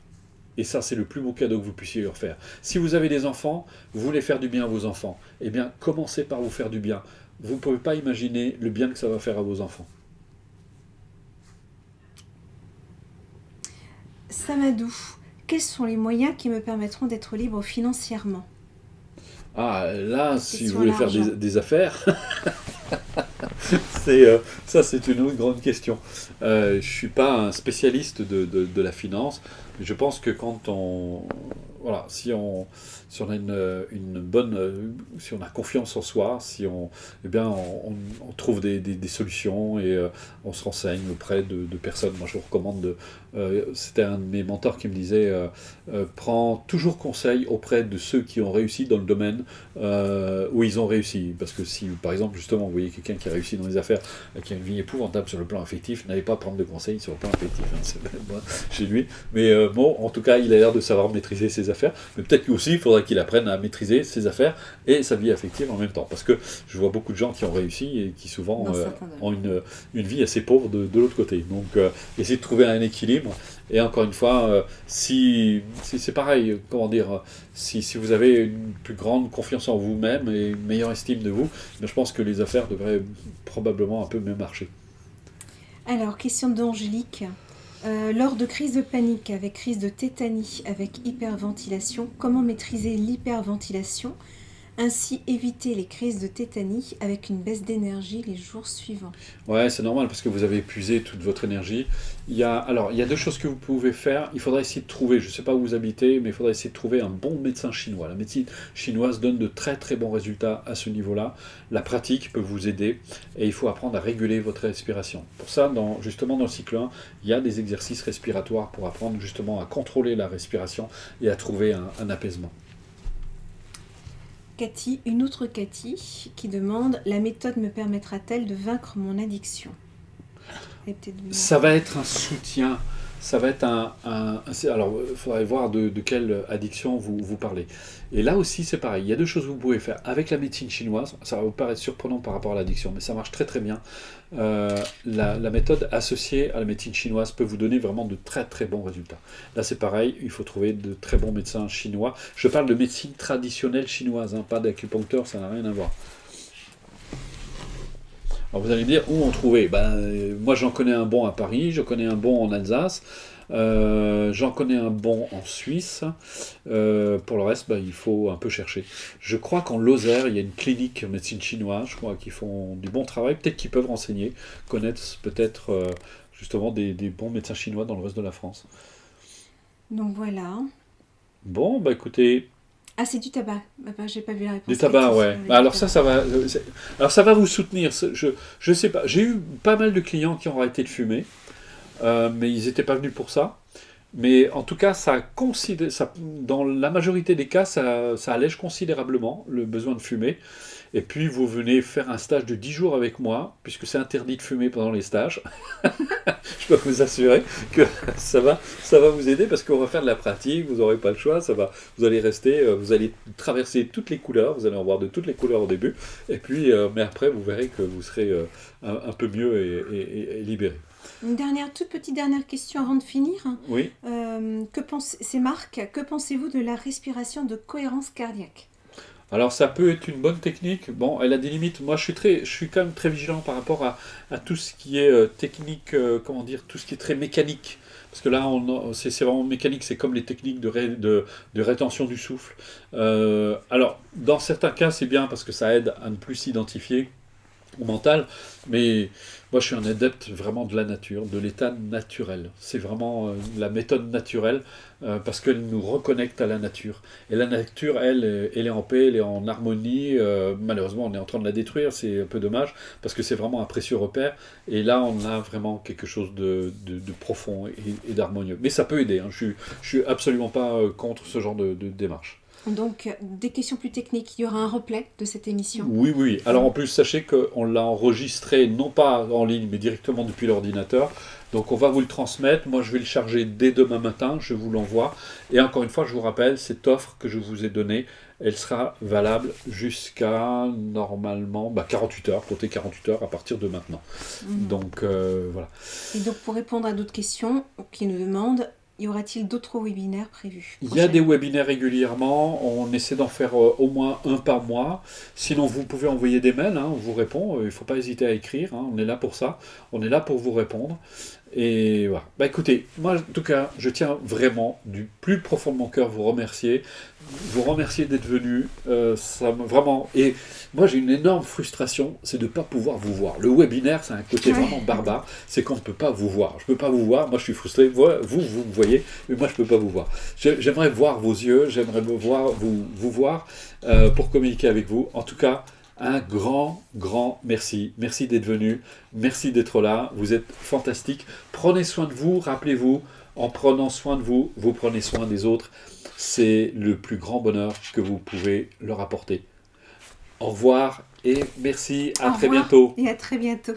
Et ça, c'est le plus beau cadeau que vous puissiez leur faire. Si vous avez des enfants, vous voulez faire du bien à vos enfants, eh bien, commencez par vous faire du bien. Vous ne pouvez pas imaginer le bien que ça va faire à vos enfants. Samadou, quels sont les moyens qui me permettront d'être libre financièrement? Ah, là, si vous voulez faire des affaires, ça c'est une autre grande question. Je ne suis pas un spécialiste de la finance, mais je pense que quand si on a une bonne, si on a confiance en soi, on trouve des solutions et on se renseigne auprès de personnes. Moi, je vous recommande c'était un de mes mentors qui me disait prends toujours conseil auprès de ceux qui ont réussi dans le domaine où ils ont réussi. Parce que si, par exemple, justement, vous voyez quelqu'un qui a réussi dans les affaires, qui a une vie épouvantable sur le plan affectif, n'allez pas prendre de conseils sur le plan affectif. C'est moi, chez lui. Mais en tout cas, il a l'air de savoir maîtriser ses affaires. affaires, mais peut-être lui aussi, il faudrait qu'il apprenne à maîtriser ses affaires et sa vie affective en même temps. Parce que je vois beaucoup de gens qui ont réussi et qui souvent ont une vie assez pauvre de l'autre côté. Donc, essayer de trouver un équilibre. Et encore une fois, si c'est pareil, comment dire, si vous avez une plus grande confiance en vous-même et une meilleure estime de vous, je pense que les affaires devraient probablement un peu mieux marcher. Alors, question d'Angélique. Lors de crises de panique, avec crise de tétanie, avec hyperventilation, comment maîtriser l'hyperventilation, ainsi éviter les crises de tétanie avec une baisse d'énergie les jours suivants? Ouais, c'est normal parce que vous avez épuisé toute votre énergie. Il y a 2 choses que vous pouvez faire. Il faudra essayer de trouver, je ne sais pas où vous habitez, mais il faudra essayer de trouver un bon médecin chinois. La médecine chinoise donne de très très bons résultats à ce niveau-là. La pratique peut vous aider et il faut apprendre à réguler votre respiration. Pour ça, justement dans le cycle 1, il y a des exercices respiratoires pour apprendre justement à contrôler la respiration et à trouver un apaisement. Cathy, une autre Cathy qui demande: la méthode me permettra-t-elle de vaincre mon addiction? Ça va être un soutien, ça va être alors, il faudrait voir de quelle addiction vous parlez. Et là aussi, c'est pareil, il y a 2 choses que vous pouvez faire. Avec la médecine chinoise, ça va vous paraître surprenant par rapport à l'addiction, mais ça marche très très bien. La méthode associée à la médecine chinoise peut vous donner vraiment de très très bons résultats. Là, c'est pareil, il faut trouver de très bons médecins chinois. Je parle de médecine traditionnelle chinoise, hein, pas d'acupuncteur, ça n'a rien à voir. Alors vous allez me dire, où en trouver? Moi j'en connais un bon à Paris, j'en connais un bon en Alsace, j'en connais un bon en Suisse. Pour le reste, il faut un peu chercher. Je crois qu'en Lozère, il y a une clinique médecine chinoise, je crois qu'ils font du bon travail, peut-être qu'ils peuvent renseigner, connaître peut-être justement des bons médecins chinois dans le reste de la France. Donc voilà. Bon, écoutez... Ah, c'est du tabac. J'ai pas vu la réponse. Du tabac, ouais. Alors ça va. Alors ça va vous soutenir. Je sais pas. J'ai eu pas mal de clients qui ont arrêté de fumer, mais ils n'étaient pas venus pour ça. Mais en tout cas, dans la majorité des cas, ça allège considérablement le besoin de fumer. Et puis, vous venez faire un stage de 10 jours avec moi, puisque c'est interdit de fumer pendant les stages. Je peux vous assurer que ça va vous aider, parce qu'on va faire de la pratique, vous n'aurez pas le choix, vous allez vous allez traverser toutes les couleurs, vous allez en voir de toutes les couleurs au début, et puis, mais après, vous verrez que vous serez un peu mieux et libéré. Une toute petite dernière question avant de finir. Oui. C'est Marc. Que pensez-vous de la respiration de cohérence cardiaque? Alors ça peut être une bonne technique. Bon, elle a des limites. Moi, je suis quand même très vigilant par rapport à tout ce qui est technique, tout ce qui est très mécanique. Parce que là, c'est vraiment mécanique. C'est comme les techniques de rétention du souffle. Alors, dans certains cas, c'est bien parce que ça aide à ne plus s'identifier au mental, mais moi je suis un adepte vraiment de la nature, de l'état naturel. C'est vraiment la méthode naturelle parce qu'elle nous reconnecte à la nature. Et la nature, elle est en paix, elle est en harmonie. Malheureusement, on est en train de la détruire, c'est un peu dommage parce que c'est vraiment un précieux repère. Et là, on a vraiment quelque chose de profond et d'harmonieux. Mais ça peut aider, hein. Je suis absolument pas contre ce genre de démarche. Donc, des questions plus techniques, il y aura un replay de cette émission? Oui. Alors en plus, sachez qu'on l'a enregistré, non pas en ligne, mais directement depuis l'ordinateur. Donc on va vous le transmettre. Moi, je vais le charger dès demain matin, je vous l'envoie. Et encore une fois, je vous rappelle, cette offre que je vous ai donnée, elle sera valable jusqu'à, normalement, 48 heures, comptez 48 heures à partir de maintenant. Donc, voilà. Et donc, pour répondre à d'autres questions qui nous demandent, y aura-t-il d'autres webinaires prévus? Il y a des webinaires régulièrement, on essaie d'en faire au moins un par mois. Sinon, vous pouvez envoyer des mails, on vous répond, il ne faut pas hésiter à écrire, on est là pour ça, on est là pour vous répondre. Et voilà. Écoutez, moi en tout cas, je tiens vraiment du plus profond de mon cœur vous remercier d'être venu, vraiment. Et moi j'ai une énorme frustration, c'est de ne pas pouvoir vous voir. Le webinaire, c'est un côté vraiment barbare, c'est qu'on ne peut pas vous voir. Je ne peux pas vous voir, moi je suis frustré, vous me voyez, mais moi je ne peux pas vous voir. J'aimerais voir vos yeux, j'aimerais vous voir pour communiquer avec vous. En tout cas, un grand merci. Merci d'être venu. Merci d'être là. Vous êtes fantastique. Prenez soin de vous. Rappelez-vous, en prenant soin de vous, vous prenez soin des autres. C'est le plus grand bonheur que vous pouvez leur apporter. Au revoir et merci. À très bientôt. Et à très bientôt.